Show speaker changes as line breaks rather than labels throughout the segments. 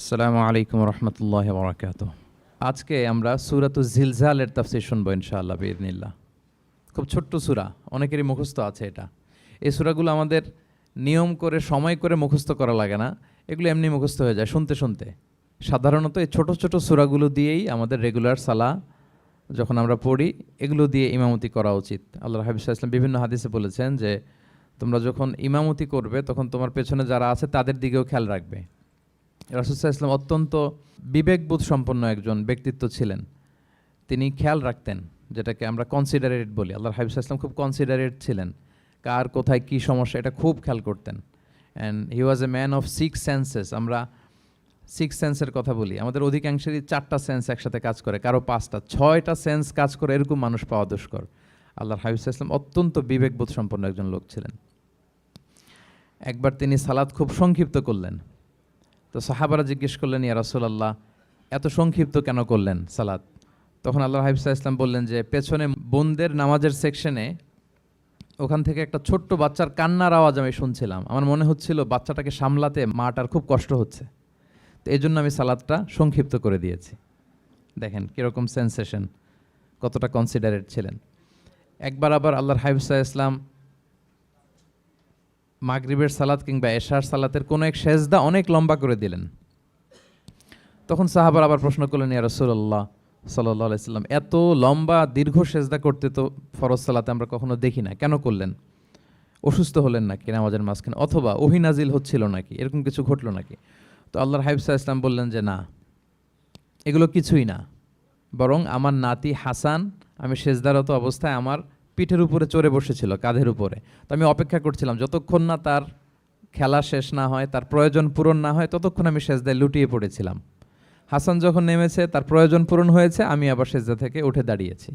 আসসালামু আলাইকুম রহমতুল্লাহ বারাকাতুহু। আজকে আমরা সূরাতুজ জিলজালের তাফসীর শুনবো ইনশাআল্লাহ বিইذনিল্লাহ। খুব ছোট্ট সূরা, অনেকেরই মুখস্থ আছে এটা। এই সূরাগুলো আমাদের নিয়ম করে সময় করে মুখস্থ করা লাগে না, এগুলো এমনি মুখস্থ হয়ে যায় শুনতে শুনতে। সাধারণত এই ছোট ছোট সূরাগুলো দিয়েই আমাদের রেগুলার সালাহ যখন আমরা পড়ি, এগুলো দিয়ে ইমামতি করা উচিত। আল্লাহর হাবিব সাল্লাল্লাহু আলাইহি ওয়াসাল্লাম বিভিন্ন হাদিসে বলেছেন যে তোমরা যখন ইমামতি করবে তখন তোমার পেছনে যারা আছে তাদের দিকেও খেয়াল রাখবে। রাসূল সাল্লাল্লাহু আলাইহি ওয়াসাল্লাম অত্যন্ত বিবেকবোধ সম্পন্ন একজন ব্যক্তিত্ব ছিলেন। তিনি খেয়াল রাখতেন, যেটাকে আমরা কনসিডারেট বলি। আল্লাহর হাবিব সাল্লাল্লাহু আলাইহি ওয়াসাল্লাম খুব কনসিডারেট ছিলেন, কার কোথায় কী সমস্যা এটা খুব খেয়াল করতেন। And he was a man of six senses. আমরা সিক্স সেন্সের কথা বলি, আমাদের অধিকাংশেরই 4টা সেন্স একসাথে কাজ করে, কারো 5টা 6টা সেন্স কাজ করে, এরকম মানুষ পাওয়া দুষ্কর। আল্লাহর হাবিব সাল্লাল্লাহু আলাইহি ওয়াসাল্লাম অত্যন্ত বিবেকবোধ সম্পন্ন একজন লোক ছিলেন। একবার তিনি সালাত খুব সংক্ষিপ্ত করলেন, তো সাহাবারা জিজ্ঞেস করলেন, ইয়া রাসূলুল্লাহ এত সংক্ষিপ্ত কেন করলেন সালাত? তখন আল্লাহর হাবিব সাল্লাল্লাহু আলাইহি ওয়াসাল্লাম বললেন যে পেছনে বোনদের নামাজের সেকশনে ওখান থেকে একটা ছোট্ট বাচ্চার কান্নার আওয়াজ আমি শুনছিলাম। আমার মনে হচ্ছিল বাচ্চাটাকে সামলাতে মাটার খুব কষ্ট হচ্ছে, তো এই জন্য আমি সালাদটা সংক্ষিপ্ত করে দিয়েছি। দেখেন কীরকম সেন্সেশন, কতটা কনসিডারেট ছিলেন। একবার আবার আল্লাহর হাবিব সাল্লাল্লাহু আলাইহি ওয়াসাল্লাম মাগরিবের সালাত কিংবা এশার সালাতের কোনো এক সেজদা অনেক লম্বা করে দিলেন। তখন সাহাবার আবার প্রশ্ন করলেন, ইয়া রাসূলুল্লাহ সাল্লাল্লাহু আলাইহি ওয়াসাল্লাম এত লম্বা দীর্ঘ সেজদা করতে তো ফরজ সালাতে আমরা কখনো দেখি না, কেন করলেন? অসুস্থ হলেন নাকি নামাজের মাঝখানে, অথবা ওহী নাজিল হচ্ছিল নাকি, এরকম কিছু ঘটলো নাকি? তো আল্লাহর হাবিব সাল্লাল্লাহু আলাইহি ওয়াসাল্লাম বললেন যে না, এগুলো কিছুই না, বরং আমার নাতি হাসান আমি সেজদারত অবস্থায় আমার পিঠের উপরে চড়ে বসেছিল, কাঁধের উপরে। তো আমি অপেক্ষা করছিলাম যতক্ষণ না তার খেলা শেষ না হয়, তার প্রয়োজন পূরণ না হয়, ততক্ষণ আমি সেজদায় লুটিয়ে পড়েছিলাম। হাসান যখন নেমেছে, তার প্রয়োজন পূরণ হয়েছে, আমি আবার সেজদা থেকে উঠে দাঁড়িয়েছি।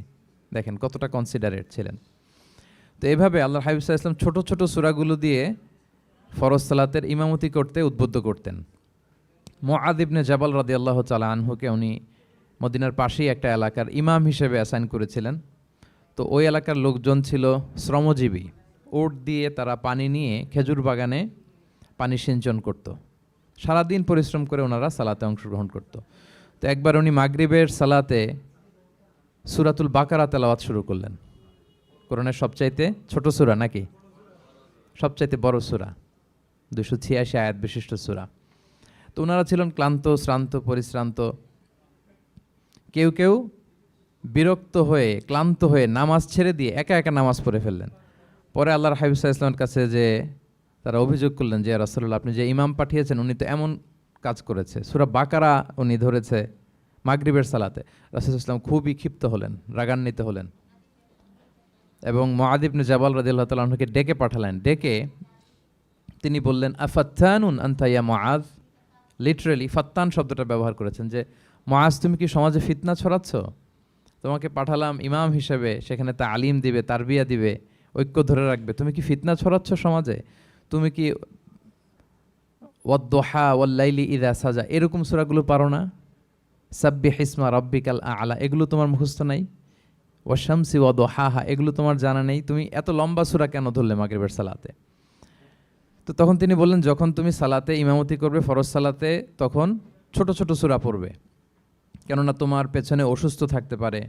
দেখেন কতটা কনসিডারেট ছিলেন। তো এইভাবে আল্লাহর হাবিব সাল্লাল্লাহু আলাইহি ওয়াসাল্লাম ছোট ছোট সূরাগুলো দিয়ে ফরজ সালাতের ইমামতি করতে উদ্বুদ্ধ করতেন। মুআয ইবনে জাবাল রাদিয়াল্লাহু তাআলা আনহুকে উনি মদিনার পাশেই একটা এলাকার ইমাম হিসেবে অ্যাসাইন করেছিলেন। তো ওই এলাকার লোকজন ছিল শ্রমজীবী, ওট দিয়ে তারা পানি নিয়ে খেজুর বাগানে পানি সিঞ্চন করত। সারাদিন পরিশ্রম করে ওনারা সালাতে অংশগ্রহণ করত। তো একবার উনি মাগরিবের সালাতে সূরাতুল বাকারা তেলাওয়াত শুরু করলেন। কোরআনের সবচাইতে ছোট সূরা নাকি সবচাইতে বড় সূরা, 286 আয়াত বিশিষ্ট সূরা। তো ওনারা ছিলেন ক্লান্ত, শ্রান্ত, পরিশ্রান্ত। কেউ কেউ বিরক্ত হয়ে, ক্লান্ত হয়ে নামাজ ছেড়ে দিয়ে একা একা নামাজ পড়ে ফেললেন। পরে আল্লাহর হাবিব সাল্লাল্লাহু আলাইহি ওয়াসাল্লামের কাছে যে তারা অভিযোগ করলেন যে, ইয়া রাসূলুল্লাহ আপনি যে ইমাম পাঠিয়েছেন উনি তো এমন কাজ করেছে, সূরা বাকারা উনি ধরেছে মাগরিবের সালাতে। রাসূল সাল্লাল্লাহু আলাইহি ওয়াসাল্লাম খুবই ক্ষিপ্ত হলেন, রাগান্বিত হলেন এবং মুআয ইবনে জাবাল রাদিয়াল্লাহু তাআলা আনহুকে ডেকে পাঠালেন। ডেকে তিনি বললেন, আফাত্তানুন আনতা ইয়া মুআয। লিটারালি ফাত্তান শব্দটা ব্যবহার করেছেন যে, মুআয তুমি কি সমাজে ফিতনা ছড়াচ্ছ? তোমাকে পাঠালাম ইমাম হিসেবে, সেখানে তালিম দিবে, তারবিয়া দিবে, ঐক্য ধরে রাখবে, তুমি কি ফিতনা ছড়াচ্ছ সমাজে? তুমি কি ওয়াদ-দুহা ওয়াল-লাইলি ইযা সাজা এরকম সূরাগুলো পারো না? সাব্বিহ ইসমা রাব্বিকাল আ'লা এগুলো তোমার মুখস্থ নাই? ওয়াশ-শামসি ওয়া-দুহাহা এগুলো তোমার জানা নেই? তুমি এত লম্বা সূরা কেন ধরলে মাগরিবের সালাতে? তো তখন তিনি বললেন, যখন তুমি সালাতে ইমামতি করবে ফরজ সালাতে, তখন ছোট ছোট সূরা পড়বে, কেননা তোমার পেছনে অসুস্থ থাকতে পারে,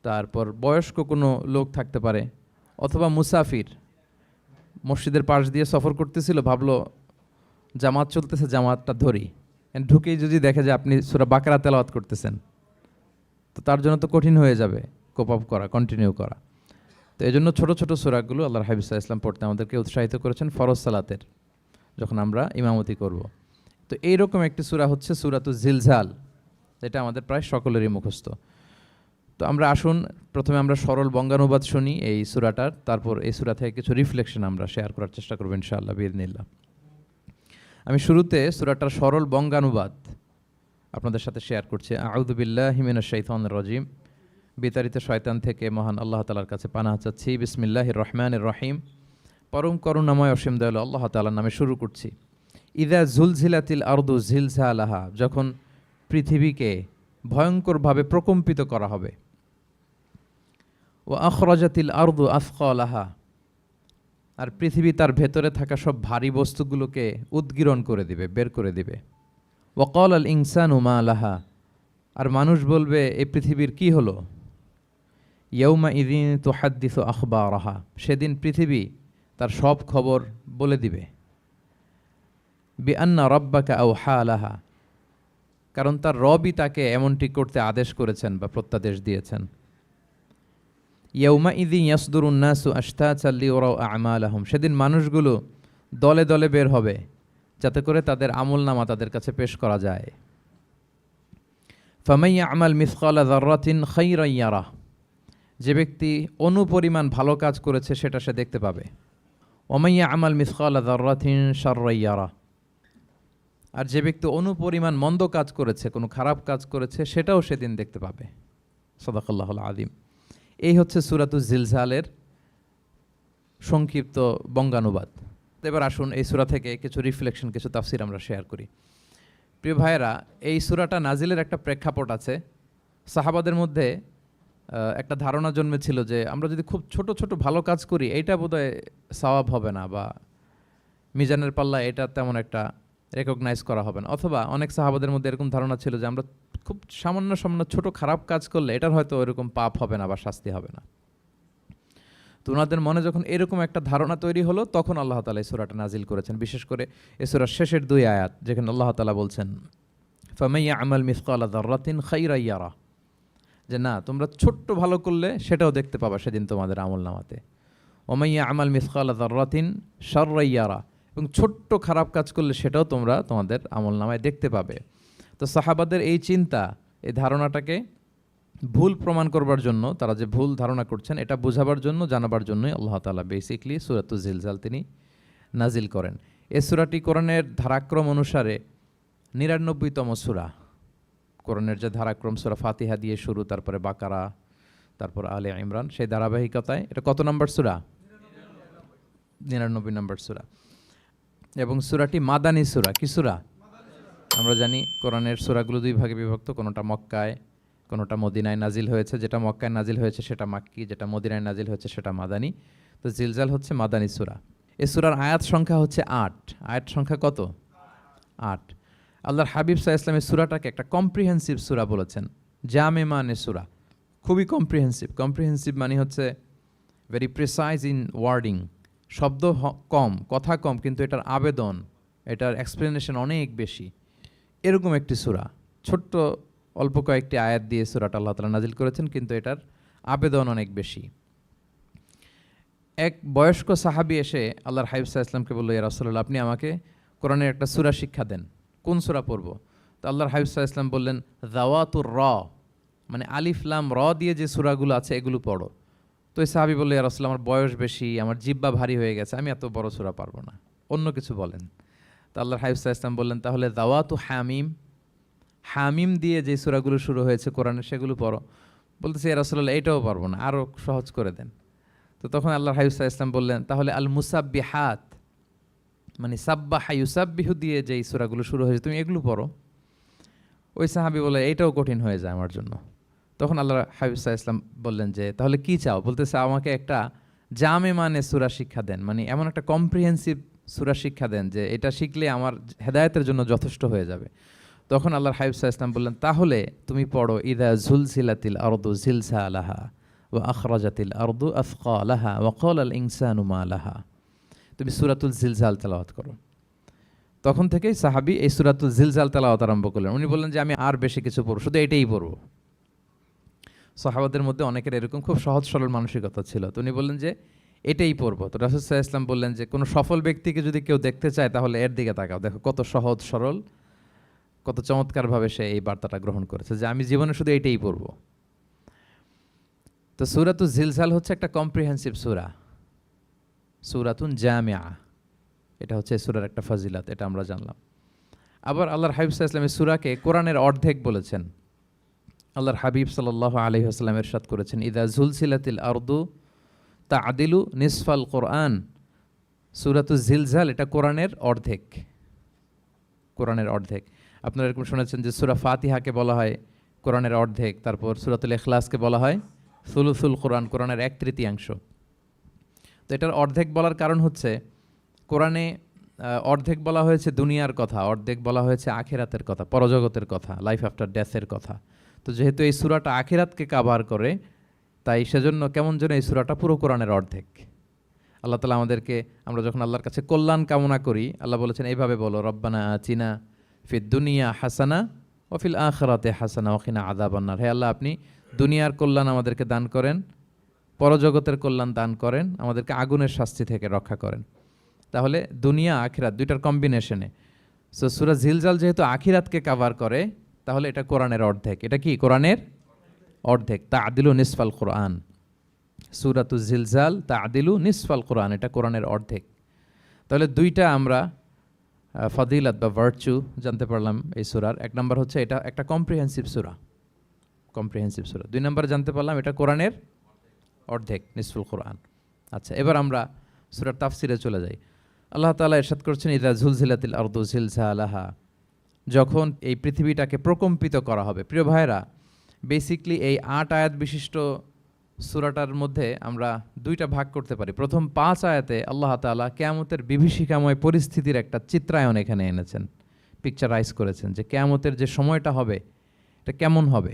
তারপর বয়স্ক কোনো লোক থাকতে পারে, অথবা মুসাফির মসজিদের পাশ দিয়ে সফর করতেছিল, ভাবলো জামাত চলতেছে, জামাতটা ধরি, ঢুকেই যদি দেখে যে আপনি সূরা বাকারা তেলাওয়াত করতেছেন, তো তার জন্য তো কঠিন হয়ে যাবে কোপ আপ করা, কন্টিনিউ করা। তো এই জন্য ছোটো ছোটো সূরাগুলো আল্লাহর হাবিব সাল্লাল্লাহু আলাইহি ওয়াসাল্লাম পড়তে আমাদেরকে উৎসাহিত করেছেন ফরজ সালাতের, যখন আমরা ইমামতি করব। তো এইরকম একটি সূরা হচ্ছে সূরাতুজ জিলজাল, যেটা আমাদের প্রায় সকলেরই মুখস্থ। তো আমরা আসুন প্রথমে আমরা সরল বঙ্গানুবাদ শুনি এই সূরাটার, তারপর এই সূরা থেকে কিছু রিফ্লেকশন আমরা শেয়ার করার চেষ্টা করব ইনশাআল্লাহ বিইذনিল্লাহ। আমি শুরুতে সূরাটার সরল বঙ্গানুবাদ আপনাদের সাথে শেয়ার করছি। আউযু বিল্লাহি মিনাশ শাইতানির রাজিম। বিতাড়িত শয়তান থেকে মহান আল্লাহ তাআলার কাছে পানাহ চাচ্ছি। বিসমিল্লাহির রহমানির রহিম। পরম করুণাময় অসীম দয়ালু আল্লাহ তাআলার নামে শুরু করছি। ইযা জুলজিলাতিল আরদু জিলজালাহা, যখন পৃথিবীকে ভয়ঙ্করভাবে প্রকম্পিত করা হবে। ওয়া আখরাজাতিল আরদু আথকালাহা, আর পৃথিবী তার ভেতরে থাকা সব ভারী বস্তুগুলোকে উদ্গীরণ করে দিবে, বের করে দিবে। ওয়াকাল আল ইনসানু মা লাহা, আর মানুষ বলবে এই পৃথিবীর কি হলো। ইয়াউমা ইদিন তুহাদ্দিসু আখবারাহা, সেদিন পৃথিবী তার সব খবর বলে দিবে। বিআন্না রাব্বাকা আওহা লাহা, কারণ তার রবই তাকে এমনটি করতে আদেশ করেছেন বা প্রত্যাদেশ দিয়েছেন। ইয়াউমা ইদিন ইয়াসদুরুন নাসু আশতাতান লিয়ারাউ আ'মালাহুম, সেদিন মানুষগুলো দলে দলে বের হবে যাতে করে তাদের আমলনামা তাদের কাছে পেশ করা যায়। ফামান ইয়া'মাল মিসকালা যাররাতিন খাইরান ইয়ারাহ, যে ব্যক্তি অনুপরিমাণ ভালো কাজ করেছে সেটা সে দেখতে পাবে। ওমান ইয়া'মাল মিসকালা যাররাতিন শাররান ইয়ারাহ, আর যে ব্যক্তি অনুপরিমাণ মন্দ কাজ করেছে, কোনো খারাপ কাজ করেছে, সেটাও সেদিন দেখতে পাবে। সাদাকাল্লাহুল আযীম। এই হচ্ছে সূরাতুজ জিলজালের সংক্ষিপ্ত বঙ্গানুবাদ। এবার আসুন এই সূরা থেকে কিছু রিফ্লেকশন, কিছু তাফসির আমরা শেয়ার করি। প্রিয় ভাইয়েরা, এই সূরাটা নাজিলের একটা প্রেক্ষাপট আছে। সাহাবাদের মধ্যে একটা ধারণা জন্মেছিল যে আমরা যদি খুব ছোট ছোট ভালো কাজ করি এইটা বোধহয় সওয়াব হবে না, বা মিজানের পাল্লা এটা তেমন একটা রেকগনাইজ করা হবে না। অথবা অনেক সাহাবাদের মধ্যে এরকম ধারণা ছিল যে আমরা খুব সামান্য সামান্য ছোট খারাপ কাজ করলে এটার হয়তো ওইরকম পাপ হবে না বা শাস্তি হবে না। তো ওনাদের মনে যখন এরকম একটা ধারণা তৈরি হলো, তখন আল্লাহ তাআলা এই সূরাটা নাজিল করেছেন। বিশেষ করে এই সূরার শেষের 2 আয়াত, যেখানে আল্লাহ তাআলা বলছেন ফামান ইয়া'মাল মিসকালা যাররাতিন খাইরান ইয়ারা, যে না, তোমরা ছোট্ট ভালো করলে সেটাও দেখতে পাবা সেদিন তোমাদের আমলনামাতে। ওমান ইয়া'মাল মিসকালা যাররাতিন শাররান ইয়ারা, এবং ছোট্ট খারাপ কাজ করলে সেটাও তোমরা তোমাদের আমলনামায় দেখতে পাবে। তো সাহাবাদের এই চিন্তা, এই ধারণাটাকে ভুল প্রমাণ করবার জন্য, তারা যে ভুল ধারণা করছেন এটা বোঝাবার জন্য, জানাবার জন্যই আল্লাহ তাআলা বেসিকলি সূরাতুজ জিলজাল তিনি নাজিল করেন। এই সূরাটি কোরআনের ধারাক্রম অনুসারে 99তম সূরা। কোরআনের যে ধারাক্রম, সূরা ফাতিহা দিয়ে শুরু, তারপরে বাকারা, তারপর আলে ইমরান, সেই ধারাবাহিকতায় এটা কত নম্বর সূরা? 99 নম্বর সূরা। এবং সূরাটি মাদানী সূরা। কি সূরা? আমরা জানি কোরআনের সূরাগুলো 2 ভাগে বিভক্ত, কোনোটা মক্কায়, কোনোটা মদিনায় নাজিল হয়েছে। যেটা মক্কায় নাজিল হয়েছে সেটা মাক্কি, যেটা মদিনায় নাজিল হয়েছে সেটা মাদানী। তো জিলজাল হচ্ছে মাদানী সূরা। এই সূরার আয়াত সংখ্যা হচ্ছে 8। আয়াত সংখ্যা কত? 8। আল্লাহর হাবিব সাল্লাল্লাহু আলাইহি ওয়াসাল্লাম এই সূরাটাকে একটা কম্প্রিহেন্সিভ সূরা বলেছেন। জামে মানে সূরা, খুবই কম্প্রিহেন্সিভ। কম্প্রিহেন্সিভ মানে হচ্ছে ভেরি প্রিসাইজ ইন ওয়ার্ডিং, শব্দ কম, কথা কম, কিন্তু এটার আবেদন, এটার এক্সপ্লেনেশন অনেক বেশি, এরকম একটি সূরা। ছোট্ট অল্প কয়েকটি আয়াত দিয়ে সূরাটা আল্লাহ তাআলা নাজিল করেছেন, কিন্তু এটার আবেদন অনেক বেশি। এক বয়স্ক সাহাবী এসে আল্লাহর হাবিব সাল্লাল্লাহু আলাইহি ওয়াসাল্লামকে বলল, ইয়া রাসূলুল্লাহ, আপনি আমাকে কোরআনের একটা সূরা শিক্ষা দেন, কোন সূরা পড়ব? তো আল্লাহর হাবিব সাল্লাল্লাহু আলাইহি ওয়াসাল্লাম বললেন, যাওয়াতুর র, মানে আলিফ লাম র দিয়ে যে সূরাগুলো আছে এগুলো পড়ো। তো এই সাহাবী বলল, ইয়া রাসূলুল্লাহ, আমার বয়স বেশি, আমার জিহ্বা ভারী হয়ে গেছে, আমি এত বড় সূরা পারবো না, অন্য কিছু বলেন। তো আল্লাহর হাবিব সাল্লাল্লাহু আলাইহি ওয়াসাল্লাম বললেন, তাহলে যাওয়াতু হামিম, হামিম দিয়ে যে সূরাগুলো শুরু হয়েছে কোরআনে সেগুলো পড়ো। বলতেছে, ইয়া রাসূলুল্লাহ, এটাও পারবো না, আরও সহজ করে দেন। তো তখন আল্লাহর হাবিব সাল্লাল্লাহু আলাইহি ওয়াসাল্লাম বললেন, তাহলে আল মুসাব্বিহাত, মানে সাব্বাহা ইউসাব্বিহু দিয়ে যেই সূরাগুলো শুরু হয়েছে তুমি এগুলো পড়ো। ওই সাহাবী বলে, এটাও কঠিন হয়ে যায় আমার জন্য। তখন আল্লাহর হাবিব সাল্লাল্লাহু আলাইহি ওয়াসাল্লাম বললেন যে, তাহলে কি চাও? বলতেছে, আমাকে একটা জামে মানে সূরা শিক্ষা দেন, মানে এমন একটা কম্প্রিহেন্সিভ সূরা শিক্ষা দেন যে এটা শিখলে আমার হেদায়েতের জন্য যথেষ্ট হয়ে যাবে। তখন আল্লাহর হাবিব সাল্লাল্লাহু আলাইহি ওয়াসাল্লাম বললেন, তাহলে তুমি পড়ো ইদা জুলজিলাতিল আরদু জিলজালাহা ওয়া আখরাজাতিল আরদু আথকালাহা ওয়া ক্বালাল ইনসানু মা লাহা। তুমি সূরাতুল জিলজাল তেলাওয়াত করো। তখন থেকেই সাহাবী এই সূরাতুল জিলজাল তেলাওয়াত আরম্ভ করলেন। উনি বললেন যে আমি আর বেশি কিছু পড়ব, শুধু এটাই পড়ব। সাহাবাদের মধ্যে অনেকের এরকম খুব সহজ সরল মানসিকতা ছিল। তো উনি বললেন যে এটাই পড়ব। তো রাসূল সাল্লাল্লাহু আলাইহি ওয়াসাল্লাম বললেন যে কোনো সফল ব্যক্তিকে যদি কেউ দেখতে চায় তাহলে এর দিকে তাকাও, দেখো কত সহজ সরল, কত চমৎকারভাবে সে এই বার্তাটা গ্রহণ করেছে যে আমি জীবনে শুধু এটাই পড়ব। তো সূরাতুল জিলজাল হচ্ছে একটা কম্প্রিহেন্সিভ সূরা, সূরাতুন জামিআ। এটা হচ্ছে সূরার একটা ফজিলত, এটা আমরা জানলাম। আবার আল্লাহর হাবিব সাল্লাল্লাহু আলাইহি ওয়াসাল্লাম এই সূরাকে কোরআনের অর্ধেক বলেছেন। আল্লাহর হাবিব সাল্লাল্লাহু আলাইহি ওয়াসাল্লাম ইরশাদ করেছেন, ইদা জুলসিলাতিল আরদু তা'দিলু নিসফাল কোরআন। সূরাতুল জিলজাল এটা কোরআনের অর্ধেক, কোরআনের অর্ধেক। আপনারা এরকম শুনেছেন যে সূরা ফাতিহাকে বলা হয় কোরআনের অর্ধেক, তারপর সূরাতুল ইখলাসকে বলা হয় সুলুসুল কোরআন, কোরআনের 1/3। তো এটার অর্ধেক বলার কারণ হচ্ছে কোরআনে অর্ধেক বলা হয়েছে দুনিয়ার কথা, অর্ধেক বলা হয়েছে আখিরাতের কথা, পরজগতের কথা, লাইফ আফটার ডেথের কথা। তো যেহেতু এই সূরাটা আখিরাতকে কাভার করে, তাই সেজন্য কেমন যেন এই সূরাটা পুরো কোরআনের অর্ধেক। আল্লাহ তাআলা আমাদেরকে, আমরা যখন আল্লাহর কাছে কল্যাণ কামনা করি, আল্লাহ বলেছেন এইভাবে বলো, রব্বানা আতিনা ফিদ দুনিয়া হাসানা ওয়া ফিল আখিরাতি হাসানা ওয়া কিনা আযাবান্নার। হে আল্লাহ, আপনি দুনিয়ার কল্যাণ আমাদেরকে দান করেন, পরজগতের কল্যাণ দান করেন, আমাদেরকে আগুনের শাস্তি থেকে রক্ষা করেন। তাহলে দুনিয়া আখিরাত দুইটার কম্বিনেশনে। সো সূরা জিলজাল যেহেতু আখিরাতকে কাভার করে, তাহলে এটা কোরআনের অর্ধেক। এটা কি কোরআনের অর্ধেক? তা'দিলু নিসফাল কোরআন। সূরাতুজ জিলজাল তা'দিলু নিসফাল কোরআন, এটা কোরআনের অর্ধেক। তাহলে দুইটা আমরা ফজিলত বা ভার্চু জানতে পারলাম এই সূরার। এক নম্বর হচ্ছে এটা একটা কম্প্রিহেন্সিভ সূরা, কম্প্রিহেন্সিভ সূরা। দুই নম্বরে জানতে পারলাম এটা কোরআনের অর্ধেক, নিসফুল কোরআন। আচ্ছা, এবার আমরা সূরার তাফসিরে চলে যাই। আল্লাহ তাআলা ইরশাদ করছেন, ইযা যুলজিলাতিল আরদু জিলজালাহা, যখন এই পৃথিবীটাকে প্রকম্পিত করা হবে। প্রিয় ভাইরা, বেসিকলি এই 8 আয়াত বিশিষ্ট সূরাটার মধ্যে আমরা দুইটা ভাগ করতে পারি। প্রথম 5 আয়াতে আল্লাহ তাআলা কিয়ামতের বিভীষিকাময় পরিস্থিতির একটা চিত্রায়ন এখানে এনেছেন, পিকচারাইজ করেছেন যে কিয়ামতের যে সময়টা হবে এটা কেমন হবে,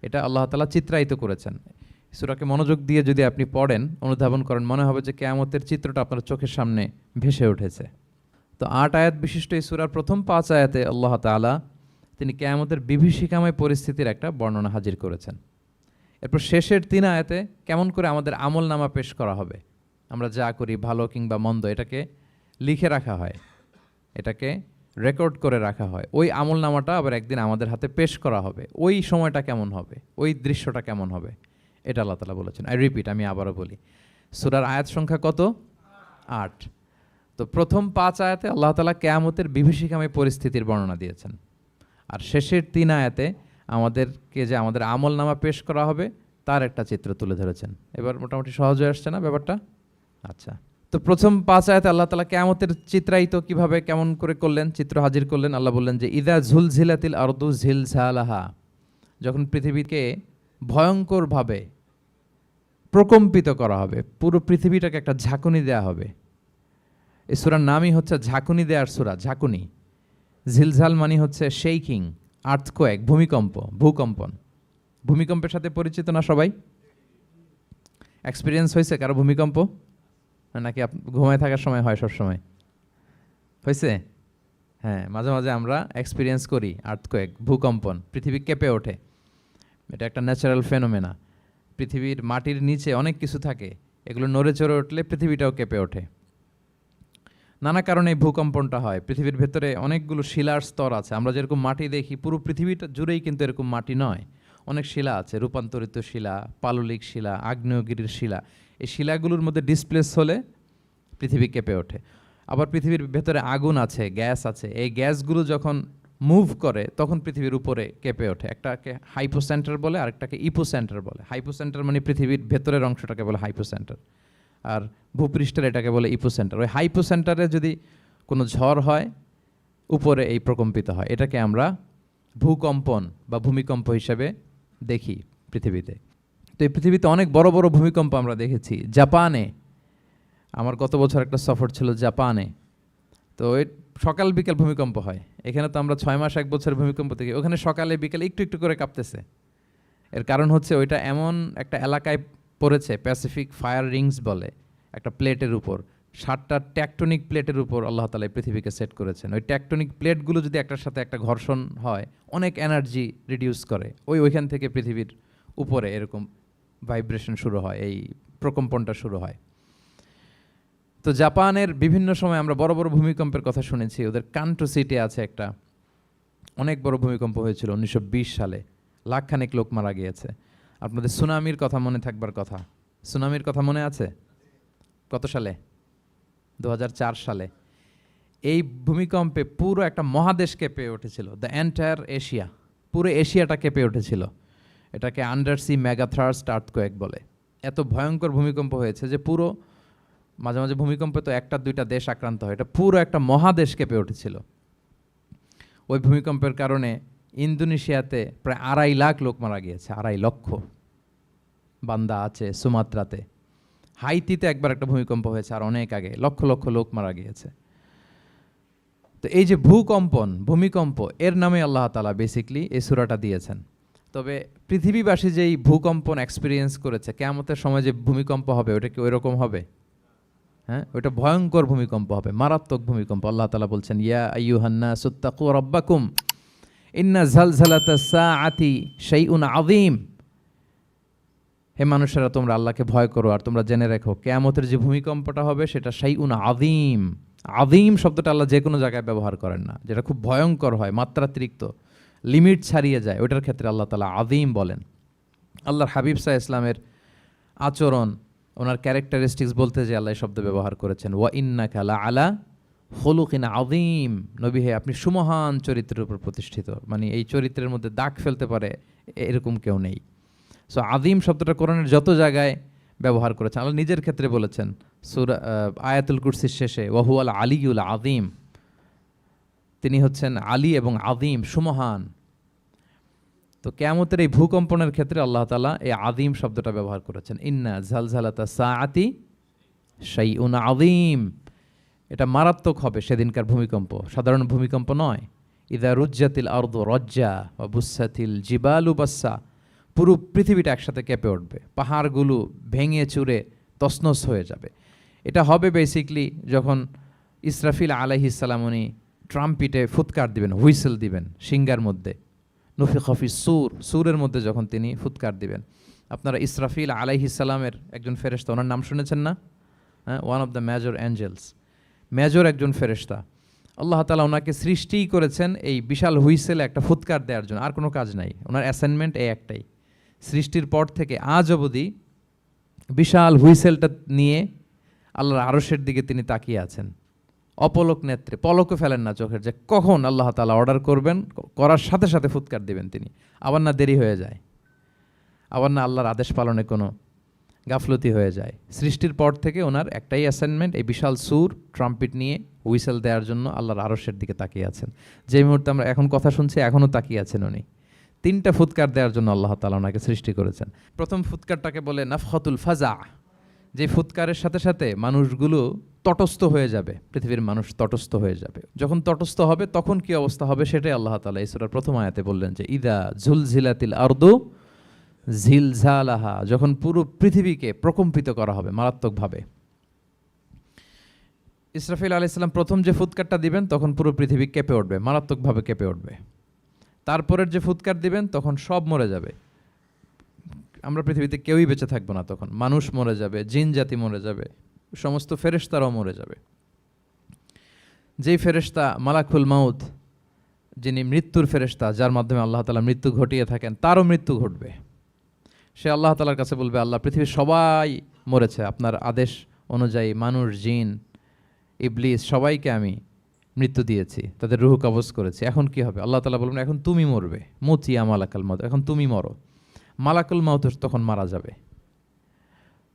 এটা আল্লাহ তাআলা চিত্রায়িত করেছেন। সূরাকে মনোযোগ দিয়ে যদি আপনি পড়েন, অনুধাবন করেন, মনে হবে যে কিয়ামতের চিত্রটা আপনার চোখের সামনে ভেসে উঠেছে। তো 8 আয়াত বিশিষ্ট এই সূরার প্রথম 5 আয়াতে আল্লাহ তাআলা তিনি কিয়ামতের বিভীষিকাময় পরিস্থিতির একটা বর্ণনা হাজির করেছেন। এরপর শেষের 3 আয়াতে কেমন করে আমাদের আমলনামা পেশ করা হবে, আমরা যা করি ভালো কিংবা মন্দ, এটাকে লিখে রাখা হয়, এটাকে রেকর্ড করে রাখা হয়। ওই আমলনামাটা আবার একদিন আমাদের হাতে পেশ করা হবে। ওই সময়টা কেমন হবে, ওই দৃশ্যটা কেমন হবে, এটা আল্লাহ তাআলা বলেছেন। রিপিট, আমি আবারও বলি, সূরার আয়াত সংখ্যা কত? 8। তো প্রথম 5 আয়াতে আল্লাহ তাআলা কিয়ামতের বিভীষিকাময় পরিস্থিতির বর্ণনা দিয়েছেন, আর শেষের 3 আয়াতে আমাদেরকে যে আমাদের আমলনামা পেশ করা হবে তার একটা চিত্র তুলে ধরেছেন। এবার মোটামুটি সহজ হয়ে আসছে না ব্যাপারটা? আচ্ছা, তো প্রথম 5 আয়াতে আল্লাহ তাআলা কিয়ামতের চিত্রায়িত কিভাবে, কেমন করে করলেন, চিত্র হাজির করলেন। আল্লাহ বললেন যে ইযা যুলজিলাতিল আরদু জিলজালাহা, যখন পৃথিবীকে ভয়ঙ্করভাবে প্রকম্পিত করা হবে, পুরো পৃথিবীটাকে একটা ঝাঁকুনি দেয়া হবে। এই সূরার নামই হচ্ছে ঝাঁকুনি দেওয়ার সূরা, ঝাঁকুনি। জিলজাল মানে হচ্ছে শেকিং, আর্থকোয়েক, ভূমিকম্প, ভূকম্পন। ভূমিকম্পের সাথে পরিচিত না সবাই? এক্সপিরিয়েন্স হয়েছে কারো ভূমিকম্প? নাকি ঘুমায় থাকার সময় হয়, সব সময় হয়েছে? হ্যাঁ, মাঝে মাঝে আমরা এক্সপিরিয়েন্স করি আর্থকোয়েক, ভূকম্পন, পৃথিবী কেঁপে ওঠে। এটা একটা ন্যাচারাল ফেনোমেনা। পৃথিবীর মাটির নিচে অনেক কিছু থাকে, এগুলো নড়ে চড়ে উঠলে পৃথিবীটাও কেঁপে ওঠে। নানা কারণে এই ভূকম্পনটা হয়। পৃথিবীর ভেতরে অনেকগুলো শিলার স্তর আছে। আমরা যেরকম মাটি দেখি, পুরো পৃথিবীটা জুড়েই কিন্তু এরকম মাটি নয়, অনেক শিলা আছে, রূপান্তরিত শিলা, পাললিক শিলা, আগ্নেয়গিরির শিলা। এই শিলাগুলোর মধ্যে ডিসপ্লেস হলে পৃথিবী কেঁপে ওঠে। আবার পৃথিবীর ভেতরে আগুন আছে, গ্যাস আছে, এই গ্যাসগুলো যখন মুভ করে তখন পৃথিবীর উপরে কেঁপে ওঠে। একটাকে হাইপোসেন্টার বলে, আরেকটাকে ইপোসেন্টার বলে। হাইপোসেন্টার মানে পৃথিবীর ভেতরের অংশটাকে বলে হাইপোসেন্টার, আর ভূপৃষ্ঠের এটাকে বলে ইপোসেন্টার। ওই হাইপোসেন্টারে যদি কোনো ঝড় হয়, উপরে এই প্রকম্পিত হয়। এটাকে আমরা ভূকম্পন বা ভূমিকম্প হিসেবে দেখি পৃথিবীতে। তো এই পৃথিবীতে অনেক বড় বড় ভূমিকম্প আমরা দেখেছি। জাপানে, আমার গত বছর একটা সফর ছিল জাপানে, তো সকাল বিকেল ভূমিকম্প হয়। এখানে তো আমরা 6 মাস 1 বছর ভূমিকম্প দেখি, ওখানে সকালে বিকেলে একটু একটু করে কাঁপতেছে। এর কারণ হচ্ছে ওইটা এমন একটা এলাকায় পড়েছে, প্যাসিফিক ফায়ার রিংস বলে, একটা প্লেটের উপর, 7টা ট্যাকটনিক প্লেটের উপর আল্লাহ তাআলা পৃথিবীকে সেট করেছেন। ওই ট্যাকটনিক প্লেটগুলো যদি একটার সাথে একটা ঘর্ষণ হয়, অনেক এনার্জি রিডিউস করে, ওইখান থেকে পৃথিবীর উপরে এরকম ভাইব্রেশন শুরু হয়, এই প্রকম্পনটা শুরু হয়। তো জাপানের বিভিন্ন সময় আমরা বড় বড় ভূমিকম্পের কথা শুনেছি। ওদের কান্টো সিটি আছে একটা, অনেক বড় ভূমিকম্প হয়েছিল 1920 সালে, লাখখানেক লোক মারা গিয়েছে। আপনাদের সুনামির কথা মনে থাকবার কথা, সুনামির কথা মনে আছে? কত সালে? 2004 সালে। এই ভূমিকম্পে পুরো একটা মহাদেশ কেঁপে উঠেছিল, দ্য এন্টায়ার এশিয়া, পুরো এশিয়াটা কেঁপে উঠেছিল। এটাকে আন্ডারসি মেগাথার্স্ট আর্থকোয়েক বলে। এত ভয়ঙ্কর ভূমিকম্প হয়েছে যে পুরো, মাঝে মাঝে ভূমিকম্পে তো 1-2টা দেশ আক্রান্ত হয়, এটা পুরো একটা মহাদেশ কেঁপে উঠেছিল। ওই ভূমিকম্পের কারণে ইন্দোনেশিয়াতে প্রায় 2.5 লাখ লোক মারা গিয়েছে, 2.5 লক্ষ। বান্দা আছে সুমাত্রাতে। হাইতিতে একবার একটা ভূমিকম্প হয়েছে আর অনেক আগে, লক্ষ লক্ষ লোক মারা গিয়েছে। তো এই যে ভূমিকম্প এর নামে আল্লাহ তাআলা বেসিকলি এই সূরাটা দিয়েছেন। তবে পৃথিবীবাসী যেই ভূকম্পন এক্সপিরিয়েন্স করেছে, কিয়ামতের সময় যে ভূমিকম্প হবে ওটা কি ওই রকম হবে? হ্যাঁ, ওটা ভয়ঙ্কর ভূমিকম্প হবে, মারাত্মক ভূমিকম্প। আল্লাহ তাআলা বলছেন, ইয়া আইয়ুহান নাসুত্তাকু রাব্বাকুম ইন্না জালজালাতাস সাআতি শাইউন আযীম। হে মানুষেরা, তোমরা আল্লাহকে ভয় করো আর তোমরা জেনে রেখো কিয়ামতের যে ভূমিকম্পটা হবে সেটা শাইউন আযীম। আযীম শব্দটা আল্লাহ যে কোনো জায়গায় ব্যবহার করেন না, যেটা খুব ভয়ঙ্কর হয়, মাত্রাতিরিক্ত, লিমিট ছাড়িয়ে যায়, ওটার ক্ষেত্রে আল্লাহ তাআলা আযীম বলেন। আল্লাহর হাবিব সাল্লাল্লাহু আলাইহি ইসলামের আচরণ, ওনার ক্যারেক্টারিস্টিক্স বলতে যে আল্লাহ এই শব্দ ব্যবহার করেছেন, ওয়া ইন্নাকা লাআলা খুলুকিন আযীম। নবী হে, আপনি সুমহান চরিত্রের উপর প্রতিষ্ঠিত, মানে এই চরিত্রের মধ্যে দাগ ফেলতে পারে এরকম কেউ নেই। সো আযীম শব্দটা কোরআনের যত জায়গায় ব্যবহার করেছেন, আল্লাহ নিজের ক্ষেত্রে বলেছেন সূরা আয়াতুল কুরসির শেষে, ওয়া হুয়াল আলিয়ুল আযীম, তিনি হচ্ছেন আলী এবং আযীম, সুমহান। তো কিয়ামতের এই ভূকম্পনের ক্ষেত্রে আল্লাহ তাআলা এই আযীম শব্দটা ব্যবহার করেছেন, ইন্না জালজালাতাস সাআতি শাইউন আযীম। এটা মারাত্মক হবে সেদিনকার ভূমিকম্প, সাধারণ ভূমিকম্প নয়। ইযা রুজ্জাতিল আরদু রজ্জা ওয়া বুসাতিল জিবালু বাসসা, পুরো পৃথিবীটা একসাথে কেঁপে উঠবে, পাহাড়গুলো ভেঙে চুরে তছনছ হয়ে যাবে। এটা হবে বেসিকলি যখন ইসরাফিল আলাইহিস সালাম উনি ট্রাম্পিটে ফুৎকার দিবেন, হুইসেল দিবেন সিঙ্গার মধ্যে, নফিখা ফিস সূর, সূরের মধ্যে যখন তিনি ফুৎকার দিবেন। আপনারা ইসরাফিল আলাইহিস সালামের একজন ফেরেশতা, ওনার নাম শুনেছেন না? হ্যাঁ, one of the major angels, major একজন ফেরেশতা। আল্লাহ তাআলা ওনাকে সৃষ্টিই করেছেন এই বিশাল হুইসেলে একটা ফুৎকার দেওয়ার জন্য, আর কোনো কাজ নাই। ওনার অ্যাসাইনমেন্ট এই একটাই, সৃষ্টির পর থেকে আজ অবধি বিশাল হুইসেলটা নিয়ে আল্লাহর আরশের দিকে তিনি তাকিয়ে আছেন, অপলক নেত্রে, পলকও ফেলেন না চোখের, যে কখন আল্লাহ তাআলা অর্ডার করবেন, করার সাথে সাথে ফুৎকার দিবেন তিনি। আবার না দেরি হয়ে যায়, আবার না আল্লাহর আদেশ পালনে কোনো গাফলতি হয়ে যায়। সৃষ্টির পর থেকে ওনার একটাই অ্যাসাইনমেন্ট, এই বিশাল সুর ট্রাম্পিট নিয়ে হুইসেল দেওয়ার জন্য আল্লাহর আরশের দিকে তাকিয়ে আছেন। যে মুহূর্তে আমরা এখন কথা শুনছি এখনও তাকিয়ে আছেন উনি। 3টা ফুৎকার দেওয়ার জন্য আল্লাহ তাআলা ওনাকে সৃষ্টি করেছেন। প্রথম ফুৎকারটাকে বলে নাফখাতুল ফাজা, যে ফুৎকারের সাথে সাথে মানুষগুলো তটস্থ হয়ে যাবে, পৃথিবীর মানুষ তটস্থ হয়ে যাবে। যখন তটস্থ হবে তখন কি অবস্থা হবে সেটাই আল্লাহ তাআলা এই সূরার প্রথম আয়াতে বললেন, যে ইদা জুলজিলাতিল আরদু জিলজালাহা, যখন পুরো পৃথিবীকে প্রকম্পিত করা হবে মারাত্মকভাবে। ইসরাফিল আলাইহিস সালাম প্রথম যে ফুৎকারটা দিবেন তখন পুরো পৃথিবী কেঁপে উঠবে, মারাত্মকভাবে কেঁপে উঠবে। তারপরের যে ফুৎকার দিবেন তখন সব মরে যাবে, আমরা পৃথিবীতে কেউই বেঁচে থাকবো না, তখন মানুষ মরে যাবে, জিন জাতি মরে যাবে, সমস্ত ফেরেশতারাও মরে যাবে। যেই ফেরেশতা মালাকুল মাউত, যিনি মৃত্যুর ফেরেশতা, যার মাধ্যমে আল্লাহ তাআলা মৃত্যু ঘটিয়ে থাকেন, তারও মৃত্যু ঘটবে। সে আল্লাহ তাআলার কাছে বলবে, আল্লাহ, পৃথিবীর সবাই মরেছে, আপনার আদেশ অনুযায়ী মানুষ, জিন, ইবলিস সবাইকে আমি মৃত্যু দিয়েছি, তাদের রূহ কবজ করেছি, এখন কি হবে? আল্লাহ তাআলা বলবেন, এখন তুমি মরবে, মুতিয়া মালাকুল মাউত, এখন তুমি মরো। মালাকুল মাউত তখন মারা যাবে।